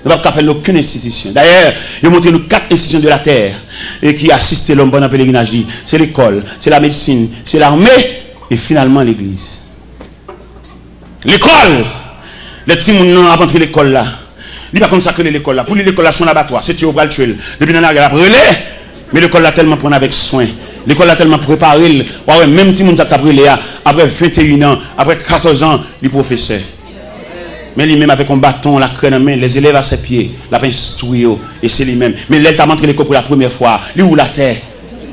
Il n'a pas fait aucune institution. D'ailleurs, il a montré nous 4 institutions de la terre et qui assistent l'homme pendant le pèlerinage. C'est l'école, c'est la médecine, c'est l'armée et finalement l'église. L'école, les petits gens ont entré l'école là. Il va consacrer l'école là. Pour lui, l'école là, son abattoir. C'est tuer au bras le tuer. Depuis dans la guerre, après, mais l'école là tellement prendre avec soin. L'école a tellement préparé. Ouais, même si on a appris après 21 ans, après 14 ans, le professeur. Mais lui-même avec un bâton, la crème en main, les élèves à ses pieds, la instruit, et c'est lui-même. Mais l'état a montré l'école pour la première fois, lui ou la terre.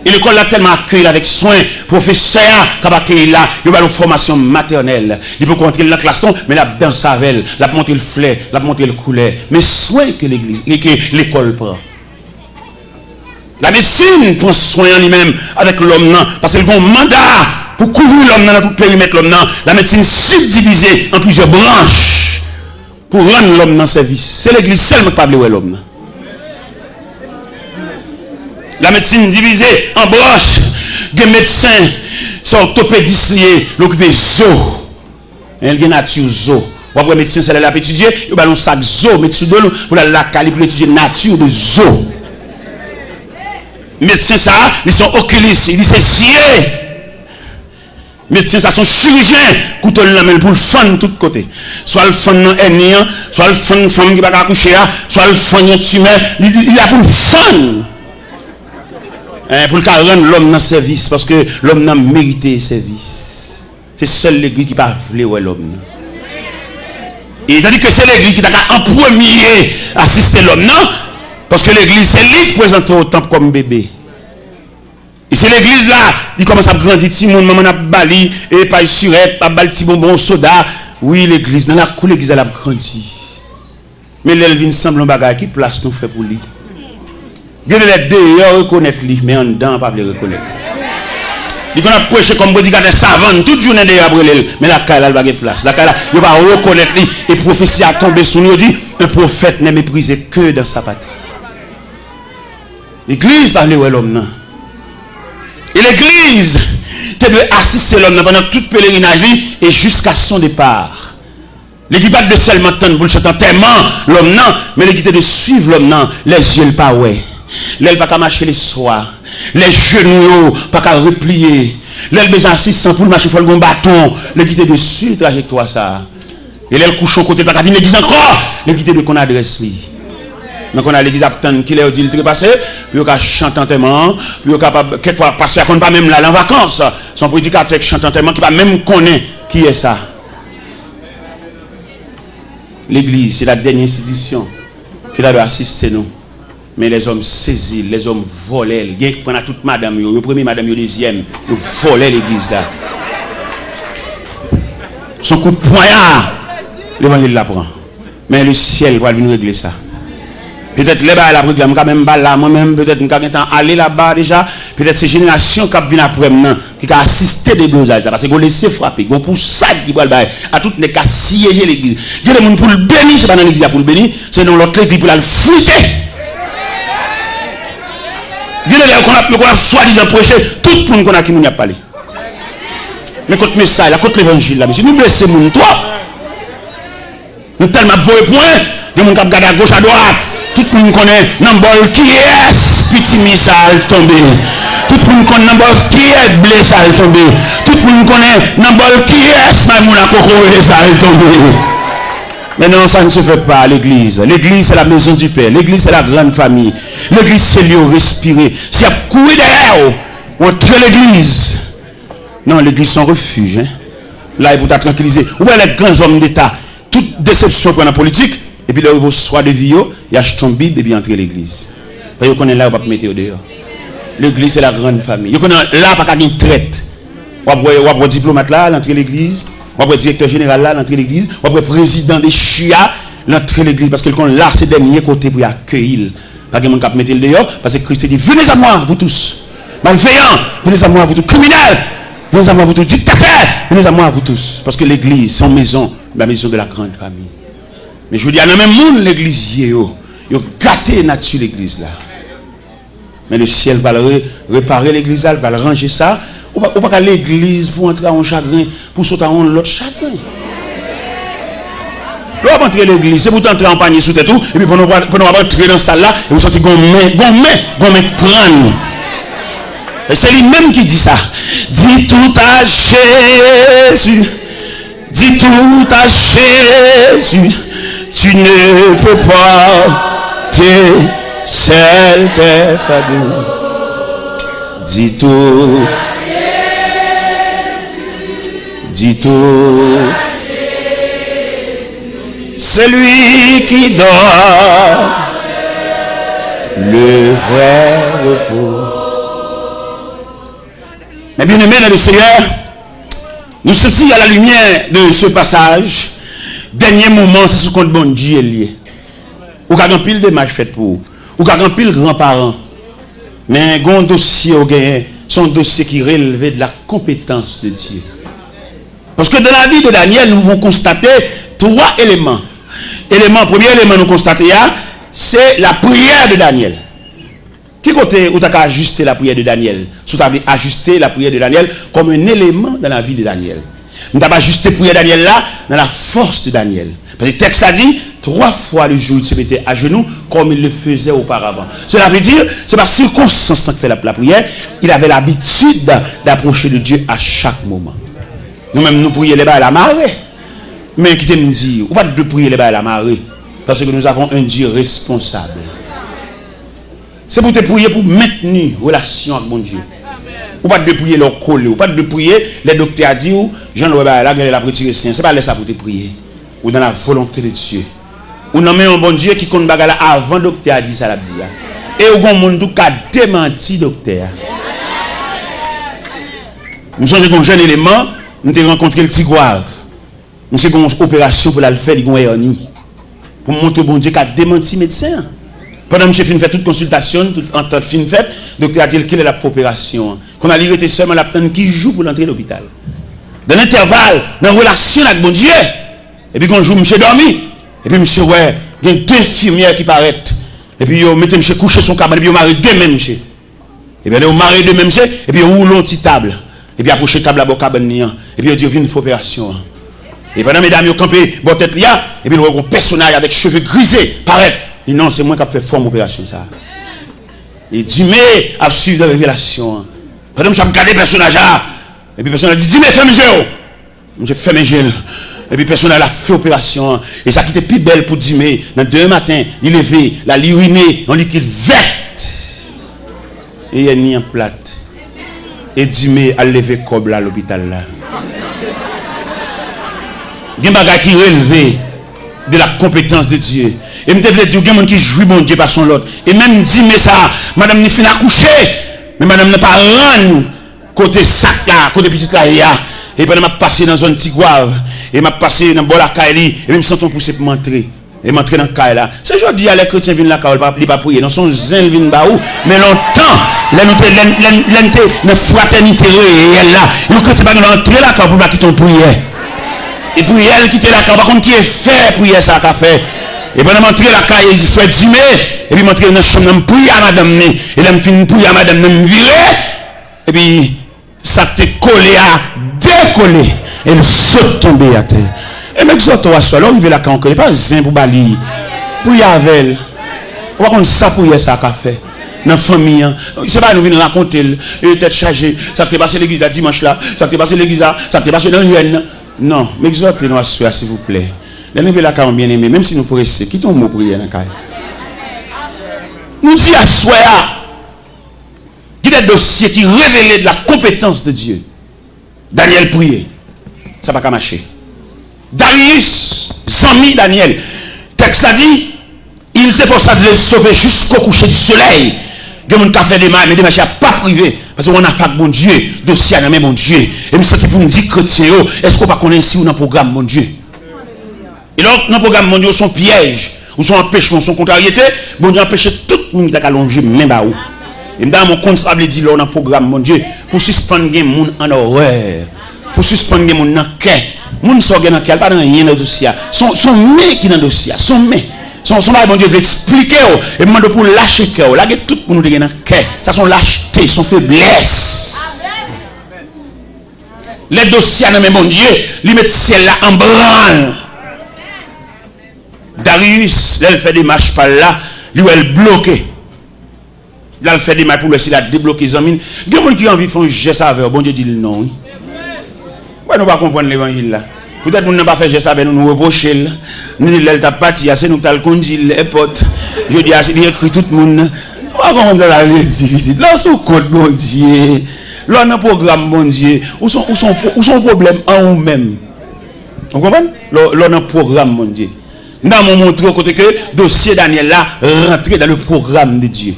Et l'école l'a tellement accueilli avec soin, professeur, qui a accueilli là, il a une formation maternelle. Il peut rentrer dans la classe, mais la danse avec elle, la monter le fleur, la monter le couleur. Mais soin que l'église, que l'école prend. La médecine prend soin en lui-même avec l'homme, parce qu'elle a un mandat pour couvrir l'homme dans tout le périmètre l'homme. La médecine subdivisée en plusieurs branches. Pour rendre l'homme dans service. C'est l'église seule qui ne peut pas l'homme. La médecine divisée en branches. Des médecins sont orthopédistes liés, l'occupé zo. Il y a nature zo. Après médecin, c'est là pour étudier, il y a un sac zo, médecin de l'eau, pour la cali pour étudier nature de zo. Médecins ça, ils sont oculistes, ils disent c'est médecins ça sont chirurgiens, couteau la main pour le fan de tous côtés. Soit le fan dans hernie, soit le fan femme qui va accoucher, soit le fan tumeur, il a pour le fan. Pour le rendre l'homme dans service parce que l'homme n'a mérité service. C'est seule l'église qui va vouloir l'homme. Et il a dit que c'est l'église qui t'a en premier assister l'homme, non? Parce que l'église c'est lui qui présente au temple comme bébé. Et c'est l'église là, il commence à grandir, si mon maman a bali, et pas surette, pas bali, petit bonbon, soda. Oui, l'église, dans la cour, l'église elle a grandi. Mais elle vient semble un bagage qui place nous fait pour lui. Il y a les deux, reconnaître lui, mais en dedans, pas le reconnaître. Il a prêché comme prédicateur savant toute journée de après mais la caille, elle va gagner place. La caille, il va reconnaître lui et prophétie a tombé sur lui. Il dit un prophète n'est méprisé que dans sa patrie. L'église parle de l'homme. Et l'église, tu dois assister l'homme pendant toute pèlerinage et jusqu'à son départ. L'église pas de seulement attendre pour le chanter tellement l'homme non, mais l'église de suivre l'homme non, les yeux pas ouais. L'aile pas qu'à marcher les soirs. Les genoux pas qu'à replier. L'aile besoin assistant pour marcher, il faut le bon bâton. L'église de suivre trajectoire ça. Et l'aile couche au côté pas qu'à venir l'église encore. L'église de qu'on adresse lui. Donc on a l'église attend qu'il ait dit le passé, puis on a chanté tellement, puis on capable quelquefois passer à pas même là en vacances. Son prédicateur chante tellement qui pas même connaît qui est ça. L'église, c'est la dernière institution qui doit assister nous. Mais les hommes saisis, les hommes volaient. Ils prennent toute madame, le premier madame, le deuxième, ils volaient l'église là. Son coup de poignard, l'évangile l'apprend. Mais le ciel va venir régler ça. Peut-être les bas la réglé, même pas là, moi-même, peut-être nous avons aller là-bas déjà. Peut-être ces générations qui viennent après maintenant, qui ont assisté des blosages, parce qu'ils ont laissé frapper, ils ont pour ça qui va à toutes les cas siéger l'église. Il y a des gens pour le bénir, c'est pas dans l'église pour le bénir, c'est dans l'autre église pour le fouetter. Il y a des gens qu'on a soi-disant prêché, tout le monde qu'on a qui nous a parlé. Mais contre le message, contre l'évangile, là, monsieur, nous blessons nous, toi. Nous tellement beau point, il y a des gens qui regardent à gauche, à droite. Tout le monde connaît Nambol qui est petit missile tombé. Tout le monde connaît Nambol qui est blessé tombé. Tout le monde connaît Nambol qui est Maïmouna Koko et ça tombé. Mais non, ça ne se fait pas à l'église. L'église, c'est la maison du Père. L'église, c'est la grande famille. L'église, c'est lieu où respirer. Si y a couru derrière, on entre l'église. Non, l'église, c'est un refuge. Hein? Là, il faut tranquilliser. Où est les grands hommes d'État? Toute déception pour la politique. Et puis là, il va soit de vie, il achète son Bible et puis entre l'église. Vous connaissez là, vous ne pouvez pas mettre dehors. L'église, c'est la grande famille. Vous connaissez là, pas qu'à une traite. Vous avez diplomate là, l'entrée l'église. Vous avez directeur général là, l'entrée l'église. Vous avez président des chia, l'entrée l'église. Parce que là, c'est le dernier côté pour accueillir. Pas que vous ne mettre dehors. Parce que Christ dit, venez à moi, vous tous. Malveillants, venez à moi, vous tous. Criminels, venez à moi, vous tous. Dictateurs, venez à moi, vous tous. Parce que l'église, son maison, la maison de la grande famille. Mais je vous dis, il y a même monde l'église, ils ont gâté nature l'église là. Mais le ciel va réparer l'église là, il va ranger ça. Ou pas l'église pour entrer en chagrin, pour sauter en l'autre chagrin. Vous va entrer l'église, c'est pour entrer en panier sous tête tout, et puis pour nous entrer dans la salle là, et vous sentez qu'on met prendre. Et c'est lui-même qui dit ça. Dis tout à Jésus. Dis tout à Jésus. Tu ne peux pas te seul tes fardeaux. Dis tout. Dis tout. Celui qui donne le vrai repos. Mais bien aimé dans le Seigneur, nous sommes à la lumière de ce passage. Dernier moment, c'est ce qu'on bon Dieu lié. Ou qu'a pile de matchs fait pour ou qu'a pile grands-parents. Mais un dossier au gagné, son dossier qui relevait de la compétence de Dieu. Parce que dans la vie de Daniel, nous avons constaté 3 éléments. Premier élément nous constater, c'est la prière de Daniel. Qui côté où tu as ajusté la prière de Daniel? Tu as ajusté la prière de Daniel comme un élément dans la vie de Daniel. Nous avons ajusté la prière de Daniel là dans la force de Daniel. Parce que le texte a dit 3 fois le jour il se mettait à genoux comme il le faisait auparavant. Cela veut dire, c'est par circonstance qu'il fait la prière, il avait l'habitude d'approcher de Dieu à chaque moment. Nous-mêmes nous prions les bas à la marée. Mais qui te nous dit, ou pas de prier les bas à la marée, parce que nous avons un Dieu responsable. C'est pour te prier pour maintenir relation avec mon Dieu. Ou pas de prier leur coller, ou pas de prier les docteurs a dit, Jean-Louis la gueule la retirer sien. C'est pas laisser ça pour te prier. Ou dans la volonté de Dieu. Ou nommer un bon Dieu qui compte bagala avant docteur a dit ça la dit. Et au bon monde qui a démenti docteur. Nous sommes un jeune élément, nous avons rencontré le Tigouave. Nous avons une opération pour la faire, nous avons pour montrer bon Dieu qui a démenti médecin. Pendant que je fait toute consultation, tout en temps fin fait, le docteur a dit qu'il est la opération. qu'on a livré seulement la peine qui joue pour l'entrée de l'hôpital. Dans l'intervalle, dans la relation avec bon Dieu, et puis quand jour, monsieur dormi, et puis monsieur, ouais, il y a deux infirmières qui paraissent, et puis vous mettez monsieur coucher son cabane, et puis vous mariez deux mêmes, monsieur. Et bien, vous mariez deux mêmes, monsieur, et puis vous roulez une petite table, et puis approchez la table à la cabane, et puis vous dites, il y a une opération. Et pendant mesdames, vous campez, votre tête là, et puis vous voyez un personnage avec cheveux grisés, paraît. Et non, c'est moi qui ai fait forme opération, ça. Et Dieu a suivi la révélation. Pendant que je regarde le personnage là, et puis le personnage dit, dis-moi, fais mes yeux. Je fais mes yeux. Et puis le personnage a fait opération. Et ça qui était plus belle pour Dieu, dans 2 matins, il levé, la uriné, en liquide verte. Et il y a ni en plate. Et Dieu a levé comme là à l'hôpital là. Il y a des bagages qui relèvent de la compétence de Dieu. Et je me dis, il y a des gens qui jouent bon Dieu par son lot. Et même dit, mais ça, madame n'est fini à coucher. Mais madame n'a pas rendu côté sac là, côté petit là. Et puis, je m'a passé dans une zone tigouave. Et m'a passé dans Bola Kaili. Et je me sens poussé pour m'entrer. Et m'entrer dans le Kaili là. C'est aujourd'hui, les chrétiens viennent là, ils ne pas prier. Dans son zèle, ils viennent baou. Mais longtemps, la fraternité réelle là. Ils ne chrétiens pas entrer là pour pas quitter ton prière. Et puis elle quitte la caille, par contre qui est fait pour ça qu'a fait. Et pendant m'entrer la caille, il dit fait dîner, et puis m'entrer dans la chambre, je prie à madame, et là me fin prier à madame, je me virer, et puis ça t'est collé à décoller, et elle saute tomber à terre. Et m'exhorte à soi, là arrive la caille, il n'est pas zin pour balayer, prier avec elle. Par contre ça pour ça qu'a fait. Dans la famille, c'est pas nous venir raconter, et tête chargée, ça t'est passé l'église là dimanche là, ça t'est passé l'église là, ça t'est passé dans l'UN. Non, mais exhortez-nous à soi, s'il vous plaît. Levez la caille bien aimé, même si nous pressons, quittons le mot prière dans la caille. Nous disons à soi, qu'il y a des dossiers qui révèlent de la compétence de Dieu. Daniel priait. Ça n'a pas marché. Darius, Zami Daniel. Texte a dit, il s'efforça de le sauver jusqu'au coucher du soleil. Il y a des gens qui fait des mal, mais des marchés à pas privé. Parce qu'on a fait mon Dieu, dossier à mon Dieu. Et c'est pour nous dire, chrétien, est-ce qu'on va connaître si on a un programme, mon Dieu? Et donc, dans le programme, mon Dieu, son piège, ou son empêchement, son contrariété, mon Dieu empêche tout le monde qui a allongé, même à où. Et dans mon compte, ça veut dire, dans le programme, mon Dieu, pour suspendre les gens en horreur, pour suspendre les gens en quai, les gens sont dans quai, pas dans rien dans le dossier. Son main qui est dans le dossier, son main. Son mari, mon Dieu, veut expliquer, et demande pour lâcher cœur. Là, tout le monde est dans le cœur. Ça, son lâcheté, son faiblesse. Les dossiers, mon Dieu, ils mettent ciel là en branle. Darius, là, il fait des marches par là, lui, elle bloqué. Là, il fait des marches pour lui, s'il a débloqué les amis. Il y a des gens qui ont envie de faire un geste avec, bon Dieu dit non. Pourquoi nous ne pas comprendre l'évangile là? Peut-être que nous n'avons pas fait geste avec nous, nous reprocher. Nous disons, elle t'a parti, c'est nous qui avons conduit les potes. Je dis, c'est écrit tout le monde. On va comprendre la difficile. Là, c'est code, bon Dieu. Là, on a un programme, bon Dieu. Où sont problèmes en nous-mêmes? Vous comprenez? Là, on a un programme, bon Dieu. Nous avons montré au côté que le dossier Daniel là rentrait dans le programme de Dieu.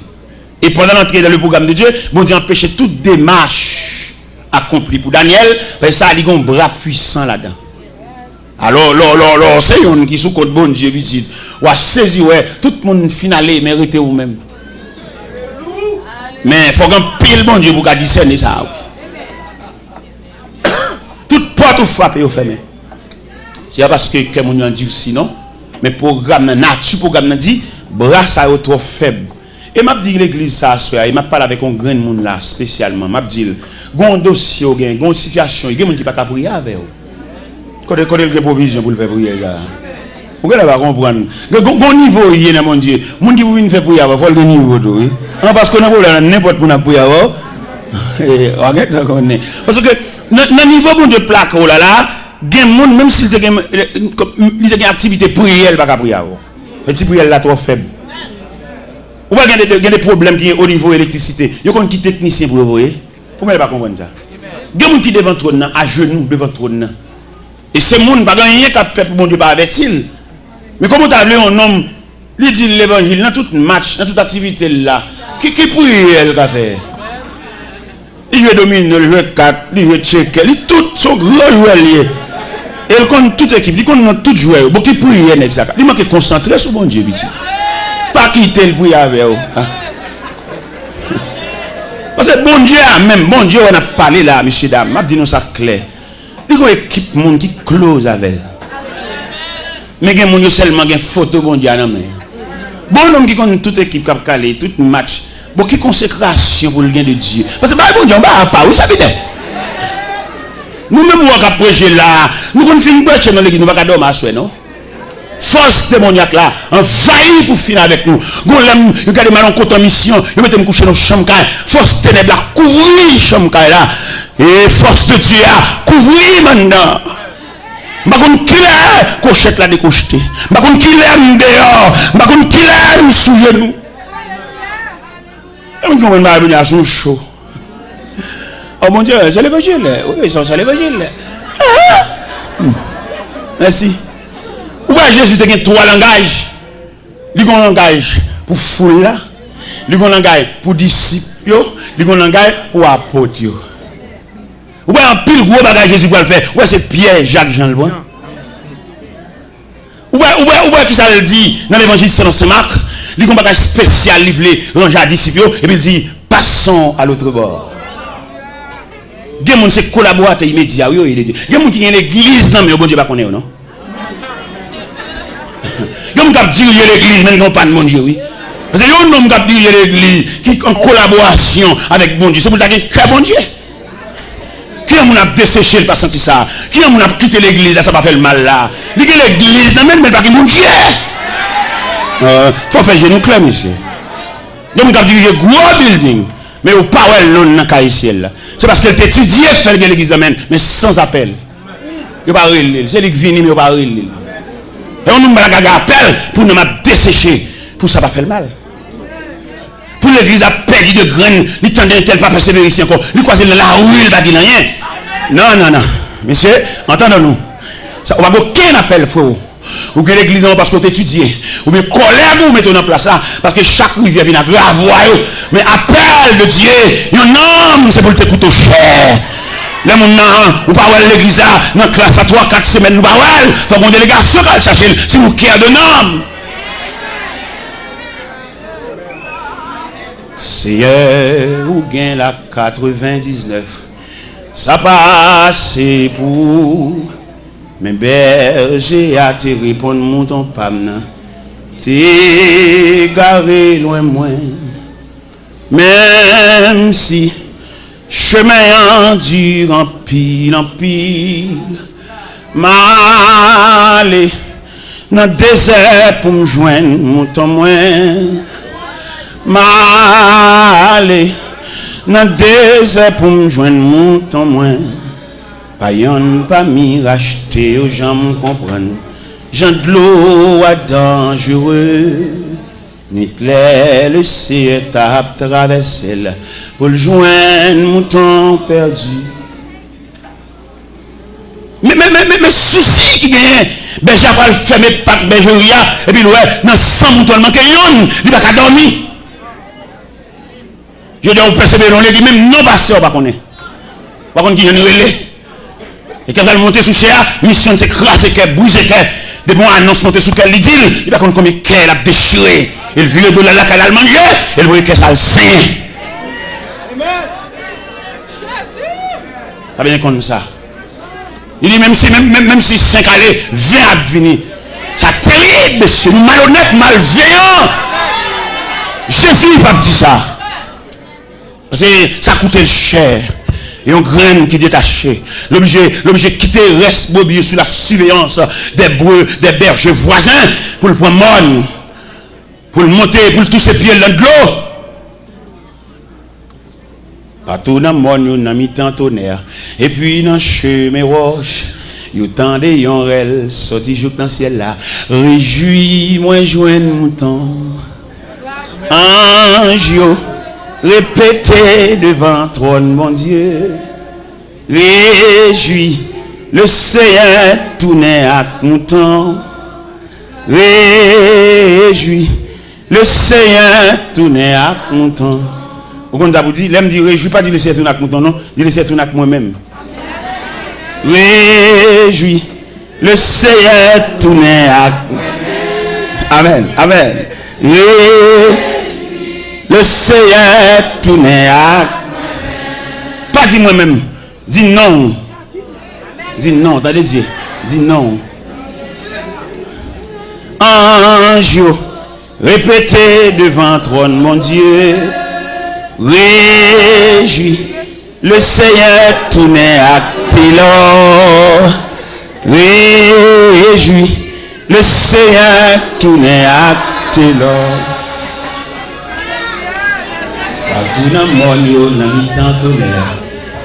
Et pendant l'entrée dans le programme de Dieu, bon Dieu empêchait toute démarche accomplie pour Daniel, parce que ça a un bras puissant là-dedans. Alors, c'est un qui sous côté bon Dieu, dit, ou a saisi, ouais, tout le monde finalé, mérité ou même. Mais il faut qu'un pile bon Dieu pour discerner ça. Toute porte ou frappe ou fermée. C'est parce que quelqu'un a dit sinon, mais programme nature, programme dit, bras ça est trop faible. Et m'a dit l'église ça, et m'a parlé avec un grand monde là, spécialement. M'a dit, un dossier, une situation, il y a des gens qui ne peuvent pas prier avec vous. Quand il y a des provisions pour le faire prier, vous ne pouvez pas comprendre. Bon niveau, il y a mon Dieu. Les gens qui viennent faire prier, il faut le niveau. Parce que nous avons n'importe quoi pour prier. Parce que le niveau bon Dieu plaque, même s'il y a une activité prière, il ne peut pas prier. Mais si prière est trop faible. Ou il y a des problèmes qui sont au niveau de l'électricité. Il y a des techniciens pour le voir. Pourquoi il ne peut pas comprendre ça? Il y a des gens qui sont devant le trône, à genoux devant le trône. Et ce monde, pas rien qu'à faire pour mon Dieu, pas avec-il. Mais comment tu as appelé un homme, il dit l'évangile, dans tout match, dans toute activité là, qui prie elle qu'a fait? Il veut dominer, il veut 4, il veut checker, il tout son gros joueur lié. Et il connaît toute équipe, il connaît tout joueur, bon qui prie exact. Il manque concentrer sur mon Dieu, petit. Pas quitter le prier avec eux. Parce que bon Dieu, même bon Dieu, on a parlé là, messieurs, dames, m'a dit nous ça clair. Il y a une équipe monde qui close avec. Mais il y a monde seulement une photo bon Dieu non mais. Bon homme qui connaît toute équipe qui a calé, tout match, bon qui consécration pour le gain de Dieu. Parce que bon Dieu, on va pas, oui ça peut être. Nous-mêmes, on va prêcher là. Nous, quand nous finissons de prêcher dans l'église, nous ne pouvons pas dormir à soi, non? Force démoniaque là, envahit pour finir avec nous. Nous regardez mal en compte en mission, nous mettons coucher dans la chambre. Force ténèbres là, couvrir la chambre là. Et force de Dieu là, couvrir maintenant. Je ne sais pas qui est cochette là décocheté. Je ne sais pas qui est dehors. Je ne sais pas qui est sous genou. Je ne sais pas venir sous chaud. Oh mon Dieu, c'est l'évangile. Oui, c'est l'évangile. Merci. Ou bien Jésus a trois langages. Il y a un langage pour foule là. Il y a un langage pour disciples. Il y a un langage pour apôtres. Ou bien un pile gros bagage Jésus pour le faire. Ou bien c'est Pierre, Jacques, Jean le bon. Ou bien qui ça le dit dans l'évangile selon Saint Marc. Il y a un bagage spécial livré ranger à disciples. Et puis il dit passons à l'autre bord. Il y a des gens qui collaborent immédiat. Il y a des gens qui ont l'église, non, mais bon Dieu ne connaît pas, non? Il y a des gens qui dirigent l'église, mais ils n'ont pas de bon Dieu, oui. Parce que il y a des gens qui dirigent l'église, qui ont en collaboration avec bon Dieu. C'est pour ça qu'il y a un bon Dieu. Qui a desséché, pas senti ça? Qui a quitté l'église, ça va faire le mal là? Il y a l'église, non, mais pas qu'il y a bon Dieu. Il faut faire genou clair, monsieur. Il y a des gens qui dirigent gros building. Mais au pas non dans Kaïsiel. C'est parce qu'elle t'étudie faire l'église mais sans appel. Il pas relé, c'est lui qui vient mais pas relé. Et on nous appel pour nous dessécher pour ça pas faire le mal. Pour l'église a perdu de graines, il tendait tel pas persévérer ici encore. Lui croiser la rue, il va dire rien. Non. Monsieur, entendons-nous. Ça on va aucun appel faux. Ou que l'église non parce qu'on t'étudie. Ou bien colère vous mettez en place là parce que chaque rivière vient à grave. Mais appel de Dieu, un homme, c'est pour le t'écouter cher. Là, mon nom, ou pas l'église dans la classe à 3-4 semaines, nous pas faut qu'on délégation va chercher si vous cœur de homme. Seigneur, ou gain la 99, ça passe pour mes bergers à te répondre, mon ton pam, t'es garé loin moins. Même si chemin endure en pile, m'aller dans le désert pour me joindre, mon temps moins. M'aller dans le désert pour me joindre, mon temps moins. Pas yon, pas mi racheter aux gens me comprennent. Jean de l'eau à dangereux. Ni clair, le ciel t'a traversé pour le joindre, mon temps perdu. Mais souci qui gagne, ben j'ai pas le fermer pas bergeria et puis ouais, dans 100 moutons manqué yon, il va pas dormir. Je dis on persévérer dans l'église même non pasteur pas connaît. Pas connaît qui vient relais. Et quand elle monte sous cher, mission c'est craser qu'elle bouger qu'elle de bon annonce monter sous qu'elle dit, il va connaître combien qu'elle a déchiré. Il vient de là qu'elle a mangé, elle voit qu'elle a le sein. Ça bien comme ça. Il dit même si 5 allées, 20 à venir. Ça terrible, monsieur. Nous malhonnêtes, malveillants. Jésus n'a pas dit ça. Parce que ça coûtait cher. Et on graine qui détachait. L'objet quitter reste bobillé sous la surveillance des bergers voisins pour le prendre mort. Pour le monter, pour le toucher pieds dans de l'eau. Partout dans le monde, il y a mi-temps tonnerre. Et puis dans le chemin roche, il y a tant de yonrel sorti jour dans le ciel là. Réjouis-moi, joindre mouton. Ange, répétez devant trône, mon Dieu. Réjouis, le Seigneur tourné à mouton. Réjouis, le Seigneur tourné à mouton. Vous avez dit, l'aime dit réjouis, pas dire le Seigneur tourné à mouton, non, dire le Seigneur tourné à moi-même. Réjouis, le Seigneur tourné à Amen, amen. Le Seigneur tourné à Pas dis moi-même. Dis non. Dis non, t'as Dieu. Dis non. Ange, répétez devant trône, mon Dieu. Réjouis, le Seigneur tournait à Télor. Réjouis, le Seigneur tournait à Télor. Partout dans mon lieu, dans le temps tonnerre.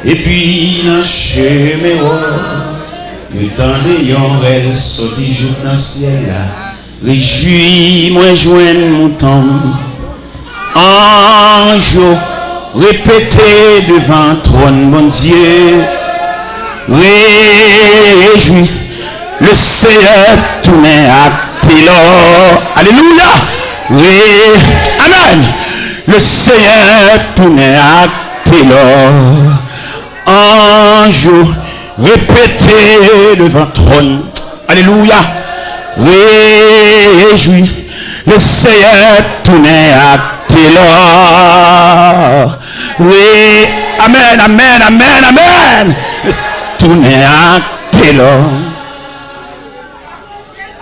Et puis dans le chemin, le temps de yon rêve sorti jour dans le ciel là. Réjouis, moi joindre mon temps. Ange, répétez devant trône, mon Dieu. Réjouis, le Seigneur tournait à Télor. Alléluia. Amen. Le Seigneur tournait à Télor. Ange, répétez devant trône. Alléluia. Réjouis, le Seigneur tournait à Télor. Oui, amen, amen, amen, amen. Tournait à Télor.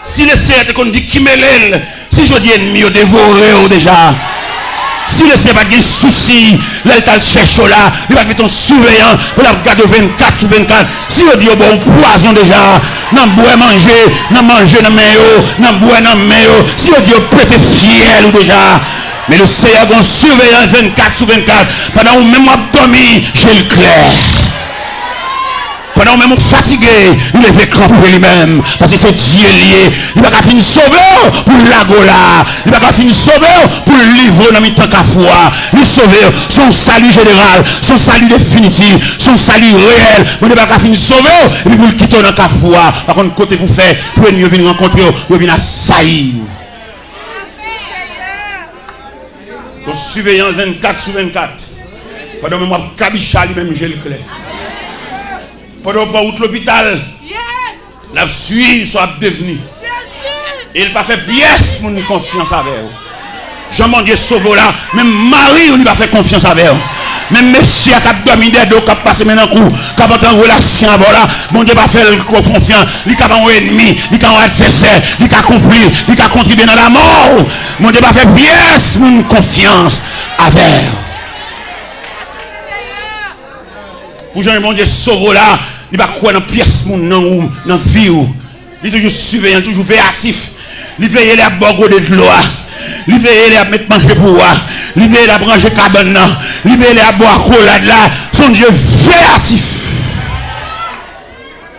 Si le Seigneur te dit qui me l'aile, si je dis ennemi au dévoré déjà. Si le Seigneur n'a pas de souci, là il cherche là, il va mettre ton surveillant pour la garder 24 sur 24. Si on dit bon poison déjà, non boire manger, non manger dans main, non boire dans main. Si on dit prêter fiel ou déjà. Mais le Seigneur a un surveillant 24 sur 24. Pendant où même dormi, j'ai le clair. Pendant même fatigué, il est fait camper lui-même. Parce que c'est Dieu lié. Il va finir sauveur pour l'agola. Il va finir sauveur pour le livre dans le temps qu'à foi. Il sauveur, son salut général, son salut définitif, son salut réel. Il va finir sauveur et puis pour le quitter dans la foi. Par contre, côté pour faire, pour venir rencontrer, pour venir assaillir. Donc, surveillant 24 sur 24. Pendant même moi, Kabicha lui-même, j'ai le clair. Pendant que vous l'hôpital, la suite soit devenue. Et il n'a pas fait pièce pour nous confiance avec vous. Jean-Dieu sauve là, même Marie, on lui va faire confiance avec vous. Même Messie qui a dormi des dos, qui a passé maintenant coup, qui a pas en relation avec là, mon Dieu va faire confiance. Il a un ennemi, il a un adversaire, il a accompli, il a contribué dans la mort. Mon Dieu va faire pièce pour nous confiance avec vous. Pour Jean mon Dieu sauve là, il va croire dans pièce dans la vie. Il est toujours surveillant, toujours véatif. Il veille à boire de l'eau. Il veille à mettre manger pour moi. Il veille à brancher cabane. Il veille à boire collade là. Son Dieu véatif.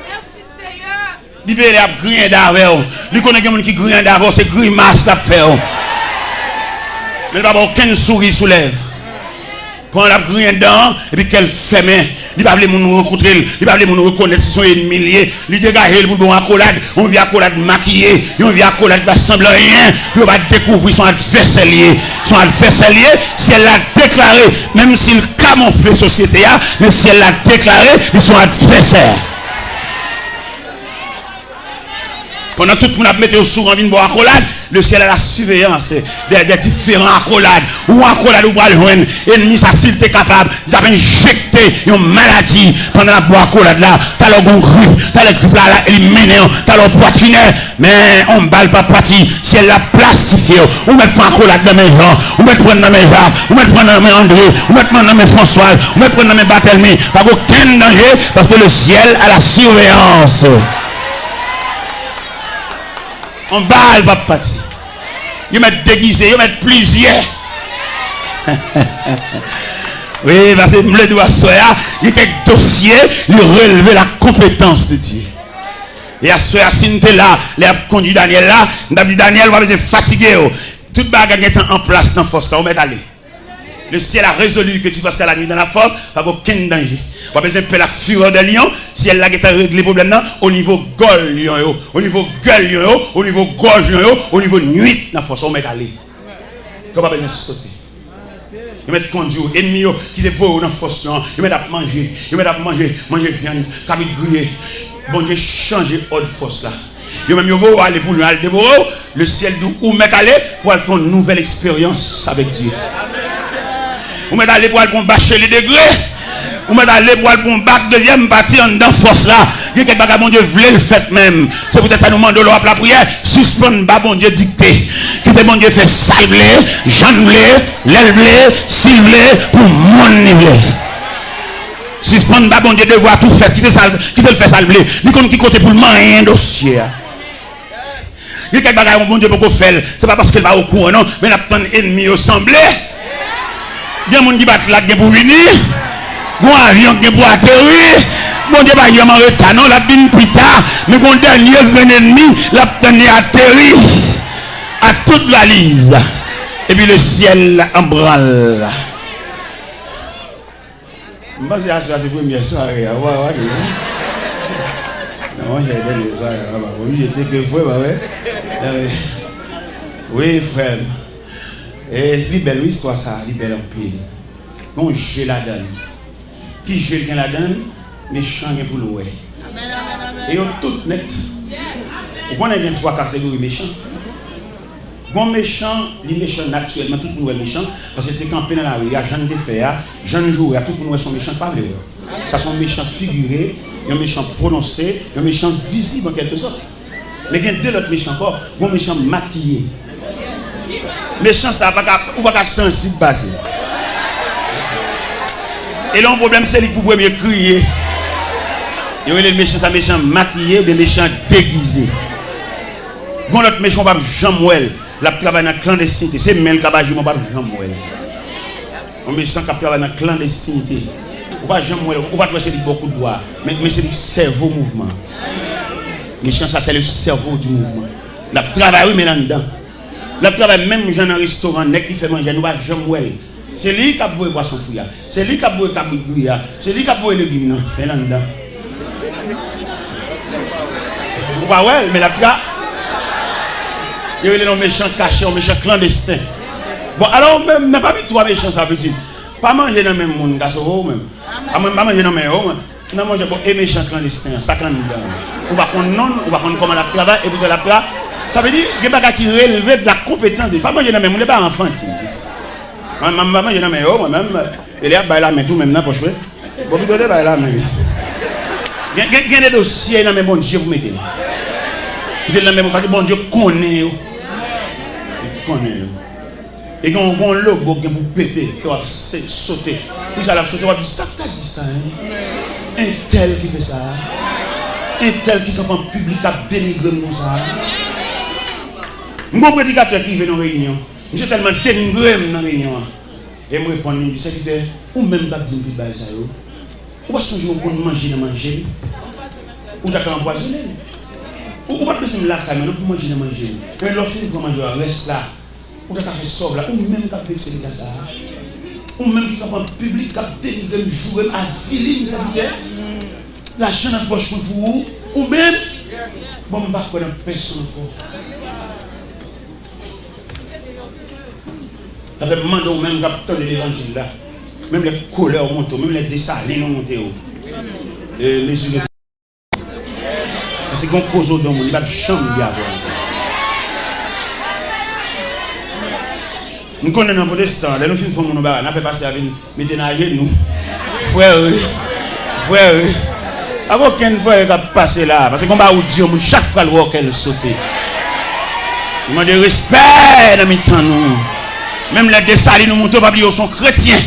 Merci Seigneur. Il veille à griller d'avant. Il connaît quelqu'un qui grille d'avant, c'est grimace à faire. Mais il va avoir aucun sourire sous lèvres. Quand on a grillé dedans, et puis qu'elle fait main. Il va nous rencontrer, il va nous reconnaître si son ennemi. Il dégage pour bon accolade, on vient accolade maquillé, on vient accolade pas semblant rien, il va découvrir son adversaire lié. Son adversaire lié, si elle l'a déclaré, même s'il camoufle la société, mais si elle l'a déclaré, ils sont adversaires. Pendant tout le monde a mis au sourd en vie de boire accolade, le ciel a la surveillance des différents accolades. Ou accolade ou le joindre. Ennemi, ça s'il était capable d'injecter une maladie pendant la boire accolade là. T'as le grippe, t'as le grippe là, éliminé, t'as le poitrinaire. Mais on ne balle pas parti. Si elle l'a plastifié, on met pas accolade dans mes gens, on met prendre dans mes Jacques, on met prendre dans mes André, on met prendre dans mes François, on met prendre dans mes Barthélemy. Pas aucun danger parce que le ciel a la surveillance. On balle pas parti. Ils mettent déguisé, ils mettent plusieurs. Oui, parce que le doigt soya, il était dossier, il relevait la compétence de Dieu. Et à soya, si nous étions là, les a conduit Daniel là, nous avons dit Daniel, va être fatigué. Toute bagarre est en place dans la force, on va aller. Le ciel a résolu que tu vas rester la nuit dans la force, pas aucun danger. On va besoin de la fureur de lion, si elle a réglé le problème au niveau gueule lion, au niveau gueule lion, au niveau gorge lion, au niveau nuit dans la force, on va aller. On va besoin de sauter. Ils mettent conduire, ennemis qui se voient dans la force, ils mettent à manger, manger viande, comme ils grillent. Bon Dieu, changer autre force là. Ils même vont aller pour le dévorer, le ciel d'où mettre aller pour faire une nouvelle expérience avec Dieu. Vous mettez aller pour bâcher les degrés. Ou m'a d'aller pour un bac, deuxième partie en dedans force là. Il y a quelque chose, bon Dieu, voulait le fait même. C'est peut-être ça nous demande de l'eau la prière. Suspendre, bah, bon Dieu, dicté. Qui te bon Dieu fait salver, janvler, l'élever, cibler, pour mon niveau. Suspendre, bah, bon Dieu, devoir tout faire. Qui te le fait salver. Ni comme qui compte pour le moyen dossier. Il y a quelque chose, bon Dieu, pour faire. C'est pas parce qu'elle va au courant, non. Mais la ennemi au semblé. Il y a des gens qui battent là pour venir. Bon avion qui pour atterrir. Bon Dieu, il y a un retard, non, la bin plus tard. Mais mon dernier ennemi, la tenue atterri à toute valise. Et puis le ciel en branle. Je pense que c'est la première soirée. Non, j'ai des soirées. Oui, j'étais que frère, oui, frère. Et c'est une belle histoire, ça, c'est belle en pile. Bon, je la donne. Qui je la donne, méchant pour l'oué. Et on tout net. On a 23 catégories méchants. Bon méchant, les méchants naturellement, tout le monde est méchant. Parce que c'est campé dans la rue, il y a Jeanne de fer, Jeanne jour, tout le monde sont méchants, pas vrai. Ça sont méchants figurés, un méchant prononcé, un méchant visible en quelque sorte. Mais il y a deux autres méchants encore, bon méchant maquillé. Méchant, ça va pas sensible passer. Et là, le problème, c'est qu'il faut mieux crier. Il y a les méchants, ça méchant maquillé ou des méchants déguisés. Bon, l'autre méchant, pas Jean-Mouel, la travaille dans la clandestinité. C'est même le cabage, pas Jean-Mouel. Un méchant qui travaille dans la clandestinité. Ou pas Jean-Mouel, ou pas trouver beaucoup de doigts. Mais c'est le cerveau mouvement. Méchant, ça, c'est le cerveau du mouvement. La travaille, oui, mais là-dedans. La travail même dans un restaurant qui fait manger, nous pas Jean-Mouel. C'est lui qui a beau boisson fouilla. C'est lui qui a beau cabouille. C'est lui qui a beau légumes. Mais là-dedans. Vous voyez, mais la pria. Il y a des méchants cachés, des méchants clandestins. Bon, alors, même, n'a pas vu trois méchants, ça petit. Pas manger dans le même monde, même. Pas manger dans le même monde. Non, manger pour les méchants clandestins, ça quand nous donne. On va prendre non, on va prendre comment la travail et vous la pria. Ça veut dire qu'il y a des gens qui relèvent de la compétence. Pas manger dans le même monde, pas enfant. Maman, je n'ai pas moi-même. Il y a la main tout même dans poche. Bon, vous donnez la main. Il y a des dossiers dans le bon Dieu, vous mettez. Vous êtes dans le même bon Dieu connaît. Et quand on a un logo qui vous péter, qui va sauter. Puis ça va sauter, on va dire ça, ça dit ça. Un tel qui fait ça. Un tel qui est en public à dénigrer nous ça. Mon prédicateur qui vient dans la réunion. Je suis tellement dénigré dans la réunion. Et je me réponds, c'est ou même pas dire que ça. Ou pas songer pour manger, ou d'accord empoisonné. Ou pas besoin de la caméra pour manger, mais lorsque vous mangez, reste là. Ou d'accord fait sauve là, ou même pas vexer les ça. Ou même qui sont en public, qui a dénigré le jour, à filer, ça veut dire. L'argent dans la poche pour vous, ou même, bon, je ne vais pas connaître personne encore. Ça fait demander au même capteur de l'évangile là. Même les couleurs montent, même les dessalines montent. Parce qu'on cause au don, il n'y a pas de chambre à avoir. Nous connaissons un protestant, nous faisons mon bar, nous fait passer avec nous. Frère, avant aucun frère qui a passé là, parce qu'on va au Dieu, chaque fois le roi qu'elle saute. Nous demandons respect dans mes temps nous. Même les dessalines nous montent, ils sont chrétiens.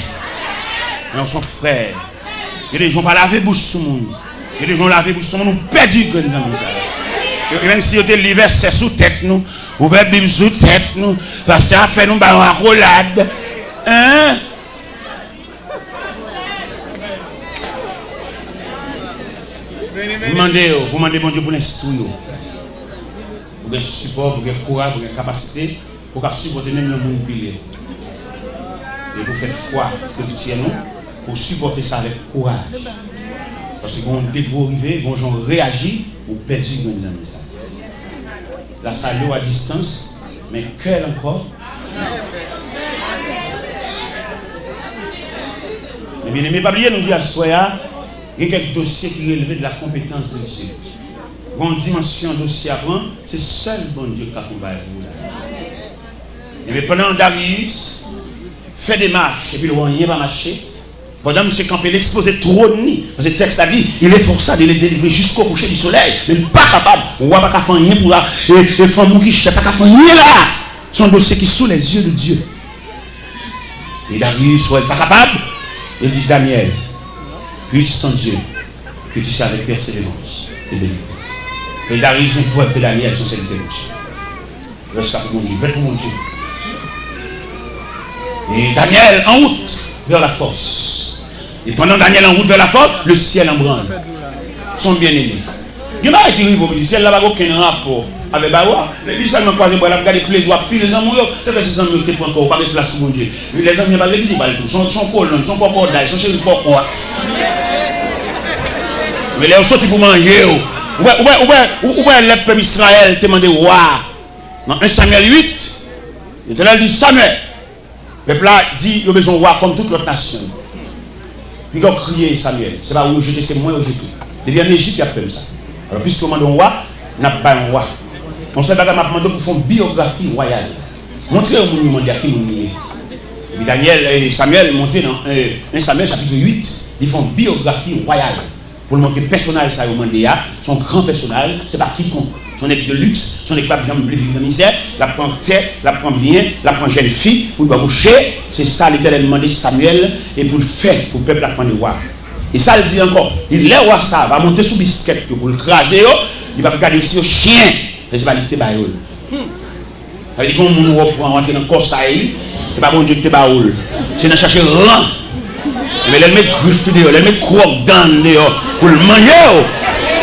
Mais ils sont frères. Il y a des gens qui ne lavent pas bouche sur le monde. Il y a des gens qui lavent bouche sur le monde, nous perdons que nous avons ça. Et même si vous avez l'hiver, c'est sous tête nous. Vous avez Bible sous tête nous. Parce que ça fait nous une rolade. Hein? Vous demandez bon Dieu pour l'instruire. Pour le support, pour le courage, pour la capacité, pour supporter même le monde pilier. Et vous faites foi, vous faites nous, pour supporter ça avec courage. Parce que quand vous arrivez, quand on réagit, vous perdez dans ça. La salle à distance, mais cœur encore. Mais bien aimé, pas oublier, nous dit à Soya, il y a quelques dossiers qui relèvent de la compétence de Dieu. Bonne dimension dossier à prendre, c'est seul bon Dieu qui accompagne vous. Et pendant Darius fait des marches, et puis le roi n'y va marcher, Pendant que M. Campé l'exposait trop de nuit, parce que le texte a dit, il est forçé de les délivrer jusqu'au coucher du soleil. Mais il n'est pas capable. On ne va pas faire rien pour là. Et femme qui ne sait pas faire rien là. Son dossier qui est sous les yeux de Dieu. Et Darius soit pas capable. Il dit, Daniel, puisse ton Dieu que tu sais avec persévérance et délivrer. Et Darius ne pouvait que Daniel sur cette dévotion. Reste pour mon Dieu, pour mon Dieu. Et Daniel en route vers la force. Et pendant Daniel en route vers la force, le ciel en branle. Son bien-aimé. Il y a qui arrive au ciel, là-bas, aucun rapport avec Bawa. Les gens seulement croisé pour regarder tous les jours, puis les amours, c'est que ces amours qui prennent encore, pas de place pour mon Dieu. Les amis, pas de qui parlent tout. Son colonne, son portail, son chéri portail. Mais les autres, pour manger. Où est le peuple Israël te demandé roi? Dans 1 Samuel 8, l'Éternel dit Samuel. Le peuple dit il a besoin de roi comme toute l'autre nation. Puis il a crié Samuel. C'est pas où jeter, c'est moi où jeter. Il vient en Égypte, il a fait ça. Alors, puisque on demande un roi, n'a pas un roi. On sait pas qu'on m'a demandé pour faire une biographie royale. Montrez au monde à qui nous est. Et Daniel et Samuel montaient dans 1 Samuel chapitre 8, ils font une biographie royale. Pour le montrer le personnage, ça au monde, son grand personnage, c'est pas quiconque. Son équipe de luxe, son équipe de vivre de misère, la prend terre, la prend bien, la prend jeune fille, pour le boucher. C'est ça l'Éternel demandé Samuel et pour le faire, pour le peuple apprendre le roi. Et ça, il dit encore, il est roi, ça va monter sous biscuit pour le craser, il va regarder aussi au chien, et je vais aller te bailler. Ça veut dire qu'on va rentrer dans le corps, ça c'est pas bon Dieu que te baille. C'est de chercher rang. Mais elle met griffe dehors, elle met croque dans dehors pour le manger.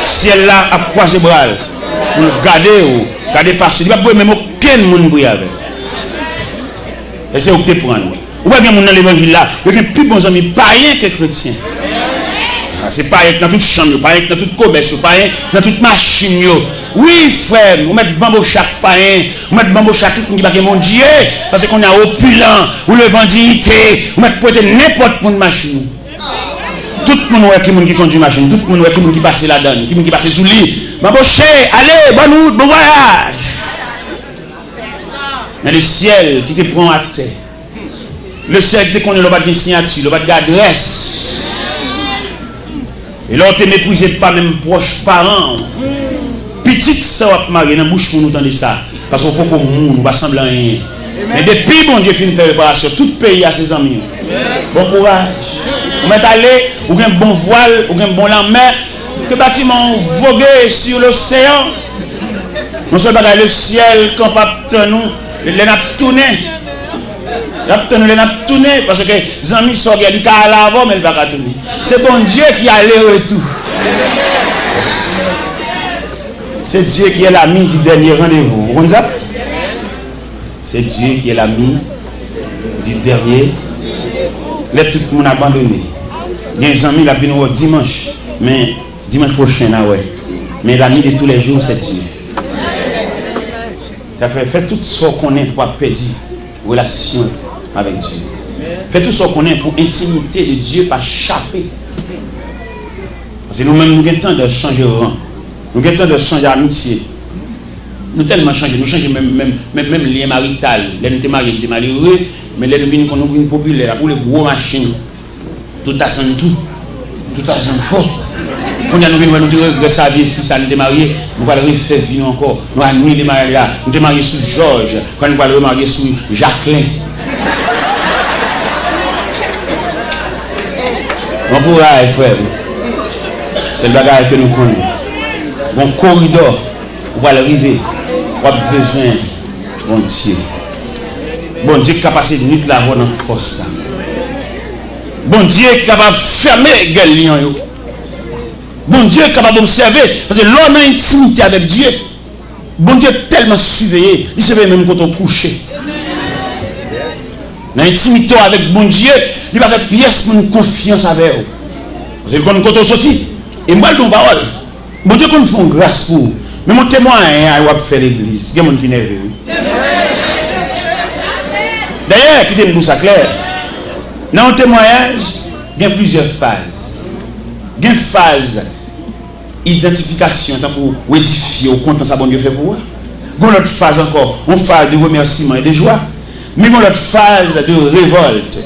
Si elle là a croisé bras, pour le garder passer. Il va pas même aucun monde pour y aller. Et c'est où tu prends. Ou bien il y a dans l'évangile là, il y a plus bons amis païens que chrétiens. C'est païen dans toute chambre, païen dans toute commerce, païen dans toute machine. Oui frère, on met bambo chaque païen, on met bambo chaque tout qui va mon Dieu, parce qu'on a opulent, ou le vendilité, on met peut-être n'importe quelle machine. Tout le monde qui conduit machine, tout le monde qui passe là-dedans, qui passe sous lit. Bambo cher, allez, bonne route, bon voyage. Mais le ciel qui te prend à terre, le ciel qui te connaît le bas de signature, le bas d'adresse. Et là, tu ne méprises pas même proches parents. Petite soeur mariée dans la bouche pour nous entendre ça. Parce qu'on peut qu'on ne va sembler rien. Mais depuis bon Dieu finit de faire réparation, tout pays a ses amis. Bon courage. On va aller, ou un bon voile, ou un bon lendemain. Que bâtiment voguer sur l'océan. On se bat le ciel quand pas nous. Les n'a tourné. Les n'a tourné parce que les amis sont regardés à l'avant, mais ils ne vont pas tourner. C'est bon Dieu qui a le retour. C'est Dieu qui est l'ami du dernier rendez-vous. Vous comprenez ça? C'est Dieu qui est l'ami du dernier. Là, tout le monde a abandonné. Il y a des amis qui viennent dimanche. Mais dimanche prochain, là, ouais. Mais l'ami de tous les jours, c'est Dieu. Ça fait tout ce qu'on est pour perdre relation avec Dieu. Fait tout ce qu'on est pour intimité de Dieu, pas chapper. Parce que nous-mêmes, nous avons le temps de changer de rang. Nous avons le temps de changer d'amitié. Nous tellement changé, nous changeons même lien marital. Là, nous sommes mariés, nous sommes malheureux, mais là, nous sommes populaires pour les gros machines. Tout à son tout à son fort. Quand nous venons nous dire ça vie fils, nous sommes mariés, nous allons refaire vivre encore. Nous allons nous les mariés là. Nous sommes mariés sous Georges, quand nous allons marier sous Jacqueline. Bon courage, frère. C'est le bagage que nous connaissons. Bon corridor, on va arriver. On a besoin, bon Dieu. Bon Dieu qui est capable de nuit là dans force. Bon Dieu qui est capable de fermer les gueules. Bon Dieu est capable d'observer. Parce que l'homme a une intimité avec Dieu. Bon Dieu est tellement surveillé. Il se fait même quand on couche. Dans l'intimité avec bon Dieu, il va faire pièce pour une confiance avec vous. Parce que quand on sortit, et moi, je parole. Bon Dieu, quand nous faisons grâce pour vous. Mais mon témoin, il va faire l'église. Il y a des gens qui nerveux. D'ailleurs, écoutez-moi pour ça clair. Dans le témoignage, il y a plusieurs phases. Il y a une phase identification pour édifier au compte ça bon Dieu fait pour vous. Il y a une autre phase encore, une phase de remerciement et de joie. Mais il y a une autre phase de révolte.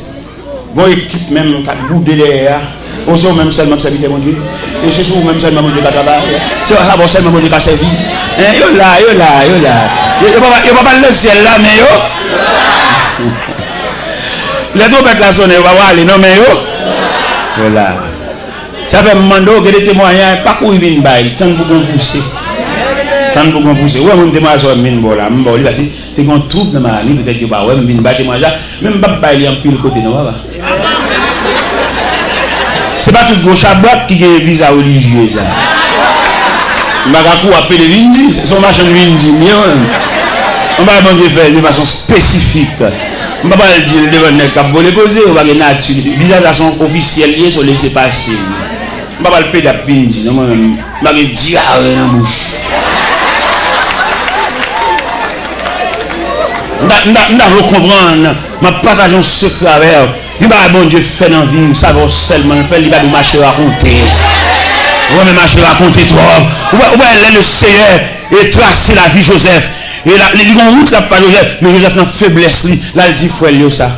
Bon équipe même qui a boudé derrière. On sait même seulement que ça vient mon Dieu. Et c'est sur même seulement mon Dieu qui a travaillé. C'est là seulement mon Dieu qui a servi. Yo là. Yo pas le ciel là, mais yo. Les trompettes là sonné, on va voir aller, non mais yo. Voilà. Ça fait demander que des témoignages, pas qu'on vienne bail, tant que vous pousser. Tant que vous pousser. Ouais, mon témoignage sur mine bola, m'boli parce que t'es qu'on trouve dans ma vie, peut-être que bah ouais, mine bail témoignage, même pas bail en pile côté non va. C'est pas tout gauche à boîte qui est visa religieux ça. Magakou appelle Vindi, son machin Vindi, on va bon Dieu faire de façon spécifique. On va pas le dire devant les cap pour les poser, on va les nature. Visage officiel lié sur laisser passer. On va pas le payer d'appeler, non même. On va le dire dans la bouche. On doit comprendre, ma partage un secret avec. Il va bon Dieu faire dans la vie, ça va seulement faire, il va nous marcher raconter. On va marcher raconter trop. On va le Seigneur et tracer la vie Joseph. Et là, les gens route là pour Joseph, mais Joseph n'a faiblesse là il dit frère Léo ça.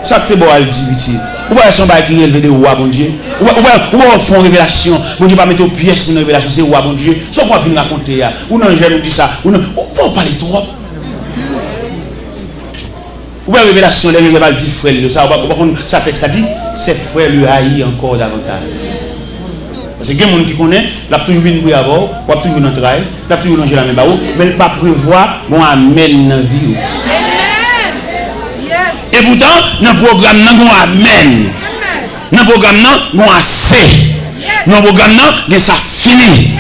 Ça c'est bon elle dit vite. Ou bien son bail qui élevé de roi bon Dieu. Ou bien font révélation. Bon Dieu pas mettre aux pièces pour une révélation, c'est roi bon Dieu. Soit quoi venir raconter là. Ou non je nous dis ça. Ou non on parler trop. Ou bien révélation les gens va dire frère Léo ça ça texte ça dit c'est frère lui haï encore davantage. Parce que il y a des gens qui connaissent, la toujours vient pour avoir, la toujours dans le travail, la toujours dans la même barreau, mais pas prévoir, bon, amène dans la vie. Et pourtant, dans le programme, nous avons amène. Dans le programme, nous avons assez. Dans le programme, nous ça fini.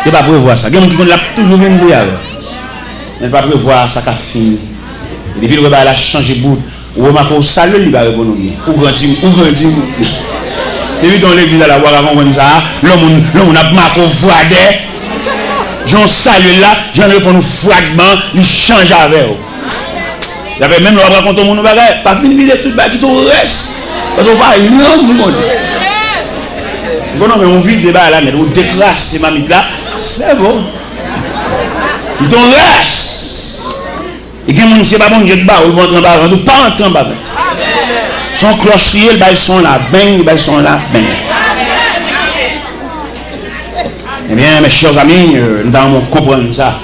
Il ne pas prévoir ça. Il y a des gens qui connaissent, la toujours vient pour avoir. Il ne pas prévoir ça qui a fini. Et depuis le repas, il a changé de bout. Ou remarquez, au salut, il va répondre. Ou grandit. Et puis dans l'église à la voix avant comme ça, l'homme a marqué au froidet. J'en salue là, j'en ai pour nous froidement, il change avec eux. J'avais même le raconter au monde bagage, pas fini de tout le qui tout reste. Parce qu'on va énormément. Bon non mais on vit débat là, mais on déclasse ces mamites là, c'est bon. Il t'en reste. Et quand on ne sait pas bon Dieu de bas, on va entrer en bas, on ne pas entrer en bas. Son clocherier, ils sont là, ils sont là, Eh bien, mes chers amis, nous allons comprendre ça.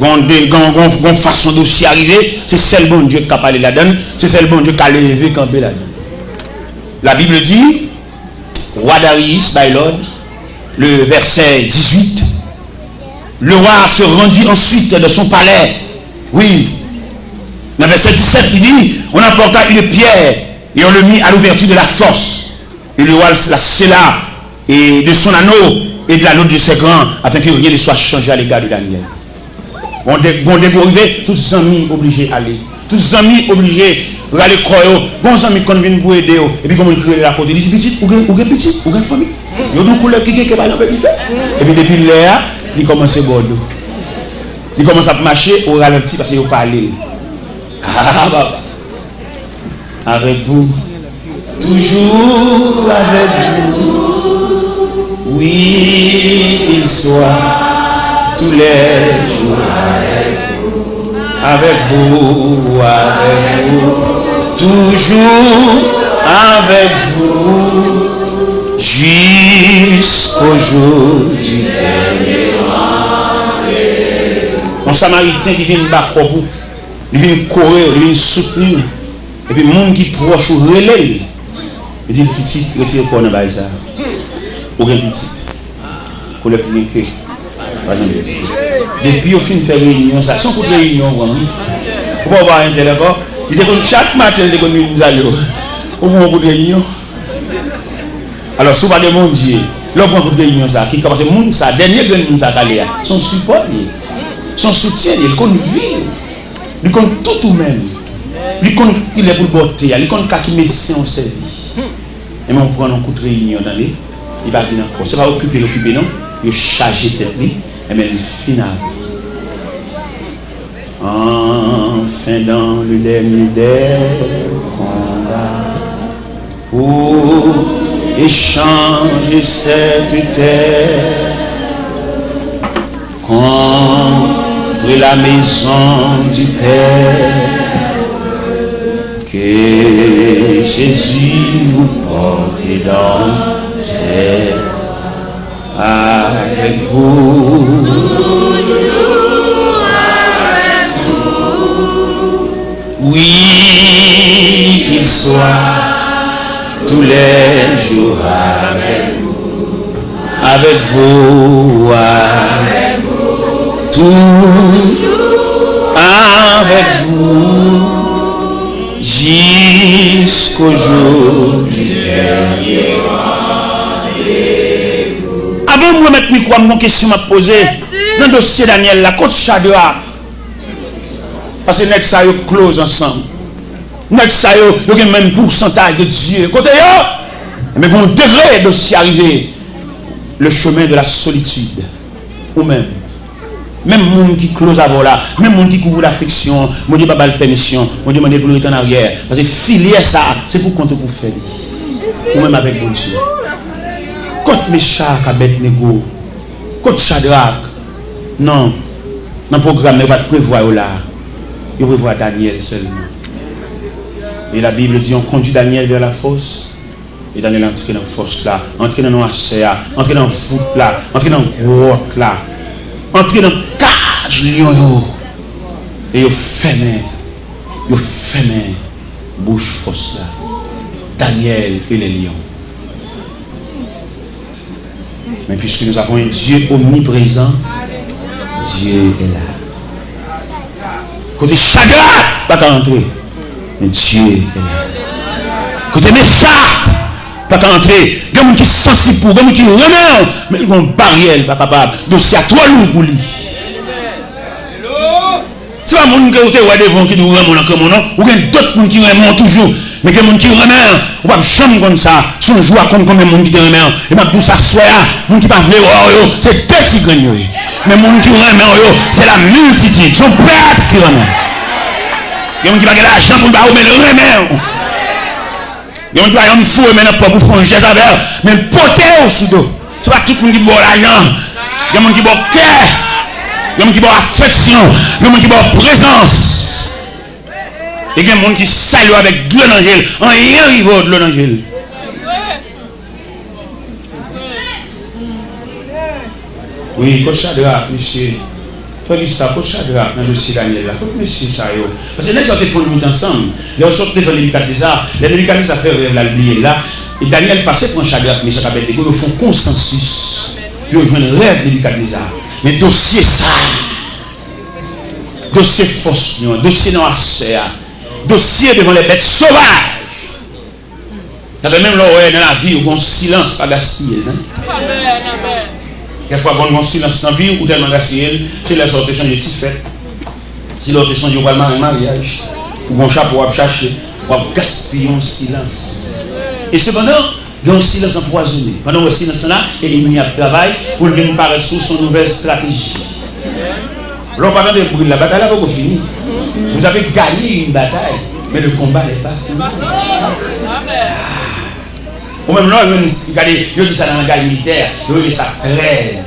Une façon d'aussi arriver, c'est celle bon Dieu qui a parlé là-dedans, c'est celle bon Dieu qui a levé campé là-dedans. La Bible dit, roi Darius, by Lord, le verset 18, le roi se rendit ensuite de son palais. Oui, dans le verset 17, il dit, on apporta une pierre et on le mit à l'ouverture de la force. Et le roi la scella et de son anneau et de l'anneau de ses grands, afin que rien ne soit changé à l'égard de Daniel. Bon dégourivé, tous les amis obligés d'aller. Tous les amis obligés d'aller croire. Bon amis qu'on vient pour aider. Et puis comme on crée la côté, il dit petit, ou petit, ou famille. Il y a deux couleurs qui sont pas là. Et puis depuis là, il commence à bordeaux. Il commence à marcher au ralenti parce qu'il ne pas aller. Ah bah. Avec vous, toujours avec vous, oui, il soit tous les jours avec vous, toujours avec vous, jusqu'au jour du dernier rendez-vous. Un Samaritain qui vient de battre pour vous, il vient courir, il vient soutenir. Et puis, les gens qui proche ou relève, il dit petit, retire quoi dans le ça. Ou bien petit. Pour le finir que. Depuis, au fin de faire réunion, ça, sans coup de réunion, pour avoir un téléphone, il dit que chaque matin, il dit que nous allons. Au moins, coup de réunion. Alors, si vous parlez de mon Dieu, l'homme coup de réunion, ça, qui commence à monde, ça, dernier que nous allons, son support, son soutien, il compte vivre, il compte tout ou même. Il est pour le botter, il compte qui médecin au service. Et on prend un coup de réunion dans les, il va venir encore. Ce n'est pas l'occuper, non, il charge tête, et bien il finit. Enfin dans le dernier des combats, pour échanger cette terre contre la maison du Père. Que et Jésus vous porte dans ses avec vous. Oui, qu'il soit tous les jours avec vous, toujours avec vous, jusqu'au jour du dernier. Avant de mettre micro, une question à poser dans le dossier Daniel, la côte Shadrach. Parce que nous sommes close ensemble. Nous sommes le même pourcentage de Dieu. Côté mais vous degré de s'y arriver le chemin de la solitude. Ou même monde qui close avant là, même monde qui couvre l'affection, mon Dieu pas de permission, mon Dieu m'a dit pour retourner en arrière. Parce que filier ça, c'est pour compter pour faire. Ou même avec mon Dieu. Quand Meshach, Abednego, quand Shadrach, non, dans le programme, ne va pas prévoir là. Il prévoit Daniel seulement. Et la Bible dit on conduit Daniel vers la fosse. Et Daniel entre dans la fosse là, entre dans l'océan, entre dans le foot là, entre dans le grotte là, entre dans le cage lion. Et il ferme bouche fosse là. Daniel et les lions. Mais puisque nous avons un Dieu omniprésent, Dieu est là. Côté Shadrach, pas qu'à entrer. Mais Dieu est là. Côté Meshach, pas qu'à entrer. Il y a des gens qui sont sensibles pour, il y a des gens qui remettent. Mais ils ont une barrière, pas capable. Donc c'est à toi lourd pour lui. C'est pas mon qui est devant qui nous remet comme nom. Ou bien d'autres gens qui remettent toujours. Mais il y a des gens qui remettent. On va jamais comme ça. Son jour à compte combien de gens qui te remettent. Et ma douce à soi, les gens qui ne peuvent pas c'est petit gagnant. Mais les gens qui remettent, c'est la multitude. Son père qui remet. Il y a des gens qui n'ont pas l'argent pour le mais le remet. Il y a des gens qui ont fou et maintenant pour faire un geste avec. Mais porter au sous-dos. Ce n'est pas tout le monde qui boit l'argent. Il y a des gens qui boivent cœur. Il y a des gens qui boivent affection. Il y a des gens qui boivent présence. Il y a des gens qui saluent avec de l'angèle. En rien riveau de l'angèle. Oui, coach Shadrach, monsieur. Toi, dis ça, coach Shadrach, dans le dossier Daniel, là. Monsieur, ça, yo. Parce que les gens qui font le ensemble, les gens sortent devant les Nébuchadnezzar, les Nébuchadnezzar fait rêve là, oublié là. Et Daniel passait pour Shadrach, Meshach, Abednego, ils font consensus. Ils ont joué un rêve de Nébuchadnezzar. Mais dossier ça, dossier force, dossier noirceur, dossier devant les bêtes sauvages. Il y avait même l'oreille dans la vie où on silence pas gaspillé. Quelquefois, quand on a silence dans la vie ou tellement gaspillé, c'est la sorte de changer de fête. Si l'autre changer au mariage, ou un chapeau à chercher, on va gaspiller en silence. Et cependant, il y a un silence empoisonné. Pendant le silence là, il y a un travail pour venir paraître sous son nouvelle stratégie. L'on parle de brûler la bataille, là, vous fini. Vous avez gagné une bataille, mais le combat n'est pas fini. Ou même là, il dit ça dans la guerre militaire, il dit ça trêve.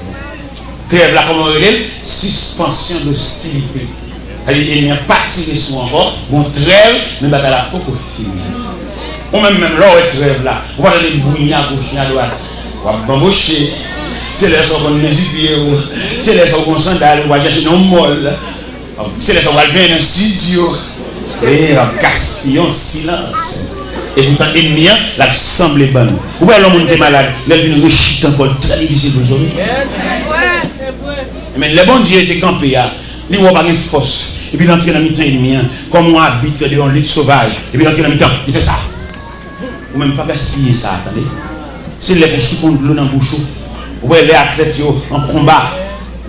Trêve là, comment on dit suspension d'hostilité. Il n'y a pas tiré sur encore, on trêve, mais la bataille là, pas fini. Ou même là, on trêve là, on va aller bouillir à gauche, à droite, on va bambocher. C'est les gens qu'on hésite, c'est les gens qu'on sandale, on va chercher un molle, c'est les gens qu'on va venir dans un studio, et on va gaspiller en silence. Et vous êtes ennemi, la semble bonne. Vous voyez l'homme qui est malade, il vient réchiter encore très difficile aujourd'hui. Mais le bon Dieu était campé, il n'a pas de force. Et puis il entre dans le mi-temps ennemi, comme on habite dans un lit sauvage. Et puis il entre dans le mi-temps, il fait ça. Ou même pas gaspiller ça, attendez. C'est les pour de l'eau dans la bouche. Vous voyez les athlètes en combat,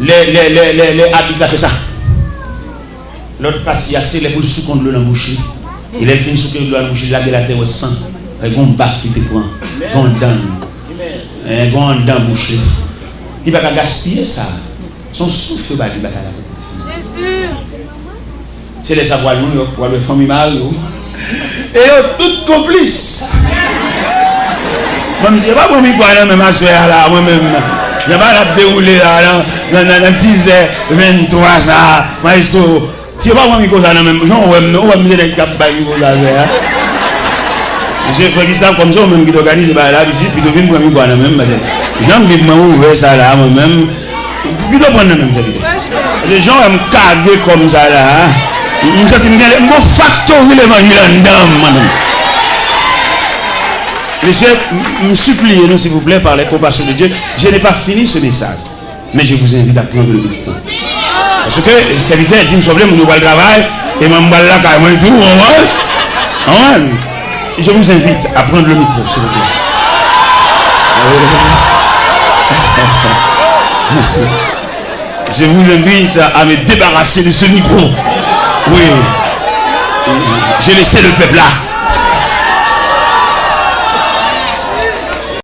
les athlètes fait ça. L'autre partie, c'est les pour de l'eau dans la bouche. Il est fini sous que l'eau dans la bouche, il a la terre au sang. Il y a un bac qui te prend. Il y a un dent. Il y a un dent bouché. Il ne va pas gaspiller ça. Son souffle va lui battre la bouche. C'est sûr. C'est les savoirs, pour les familles Mario. Et tout complice. Moi, je ne sais pas comment je vais même asseoir là, moi-même. Je vais pas dérouler là, dans 10h23 ça. Maestro, je ne sais pas comment je vais même. Je vais me dire que je vais me dire. Monsieur Frère comme ça, même qui organise la visite, puis tu viens pour moi même. J'aime bien ouvrir ça là, moi-même. Puis tu prends même ça. Les gens aiment caguer comme ça là. Je me sens bien, mon factory l'évangile en dame, madame. Monsieur, me suppliez-nous s'il vous plaît par les compassions de Dieu. Je n'ai pas fini ce message, mais je vous invite à prendre le micro. Parce que le serviteur dit, je vais le travail, et je vais là carrément tout. Je vous invite à prendre le micro, s'il vous plaît. Je vous invite à me débarrasser de ce micro. Oui. J'ai laissé le peuple là.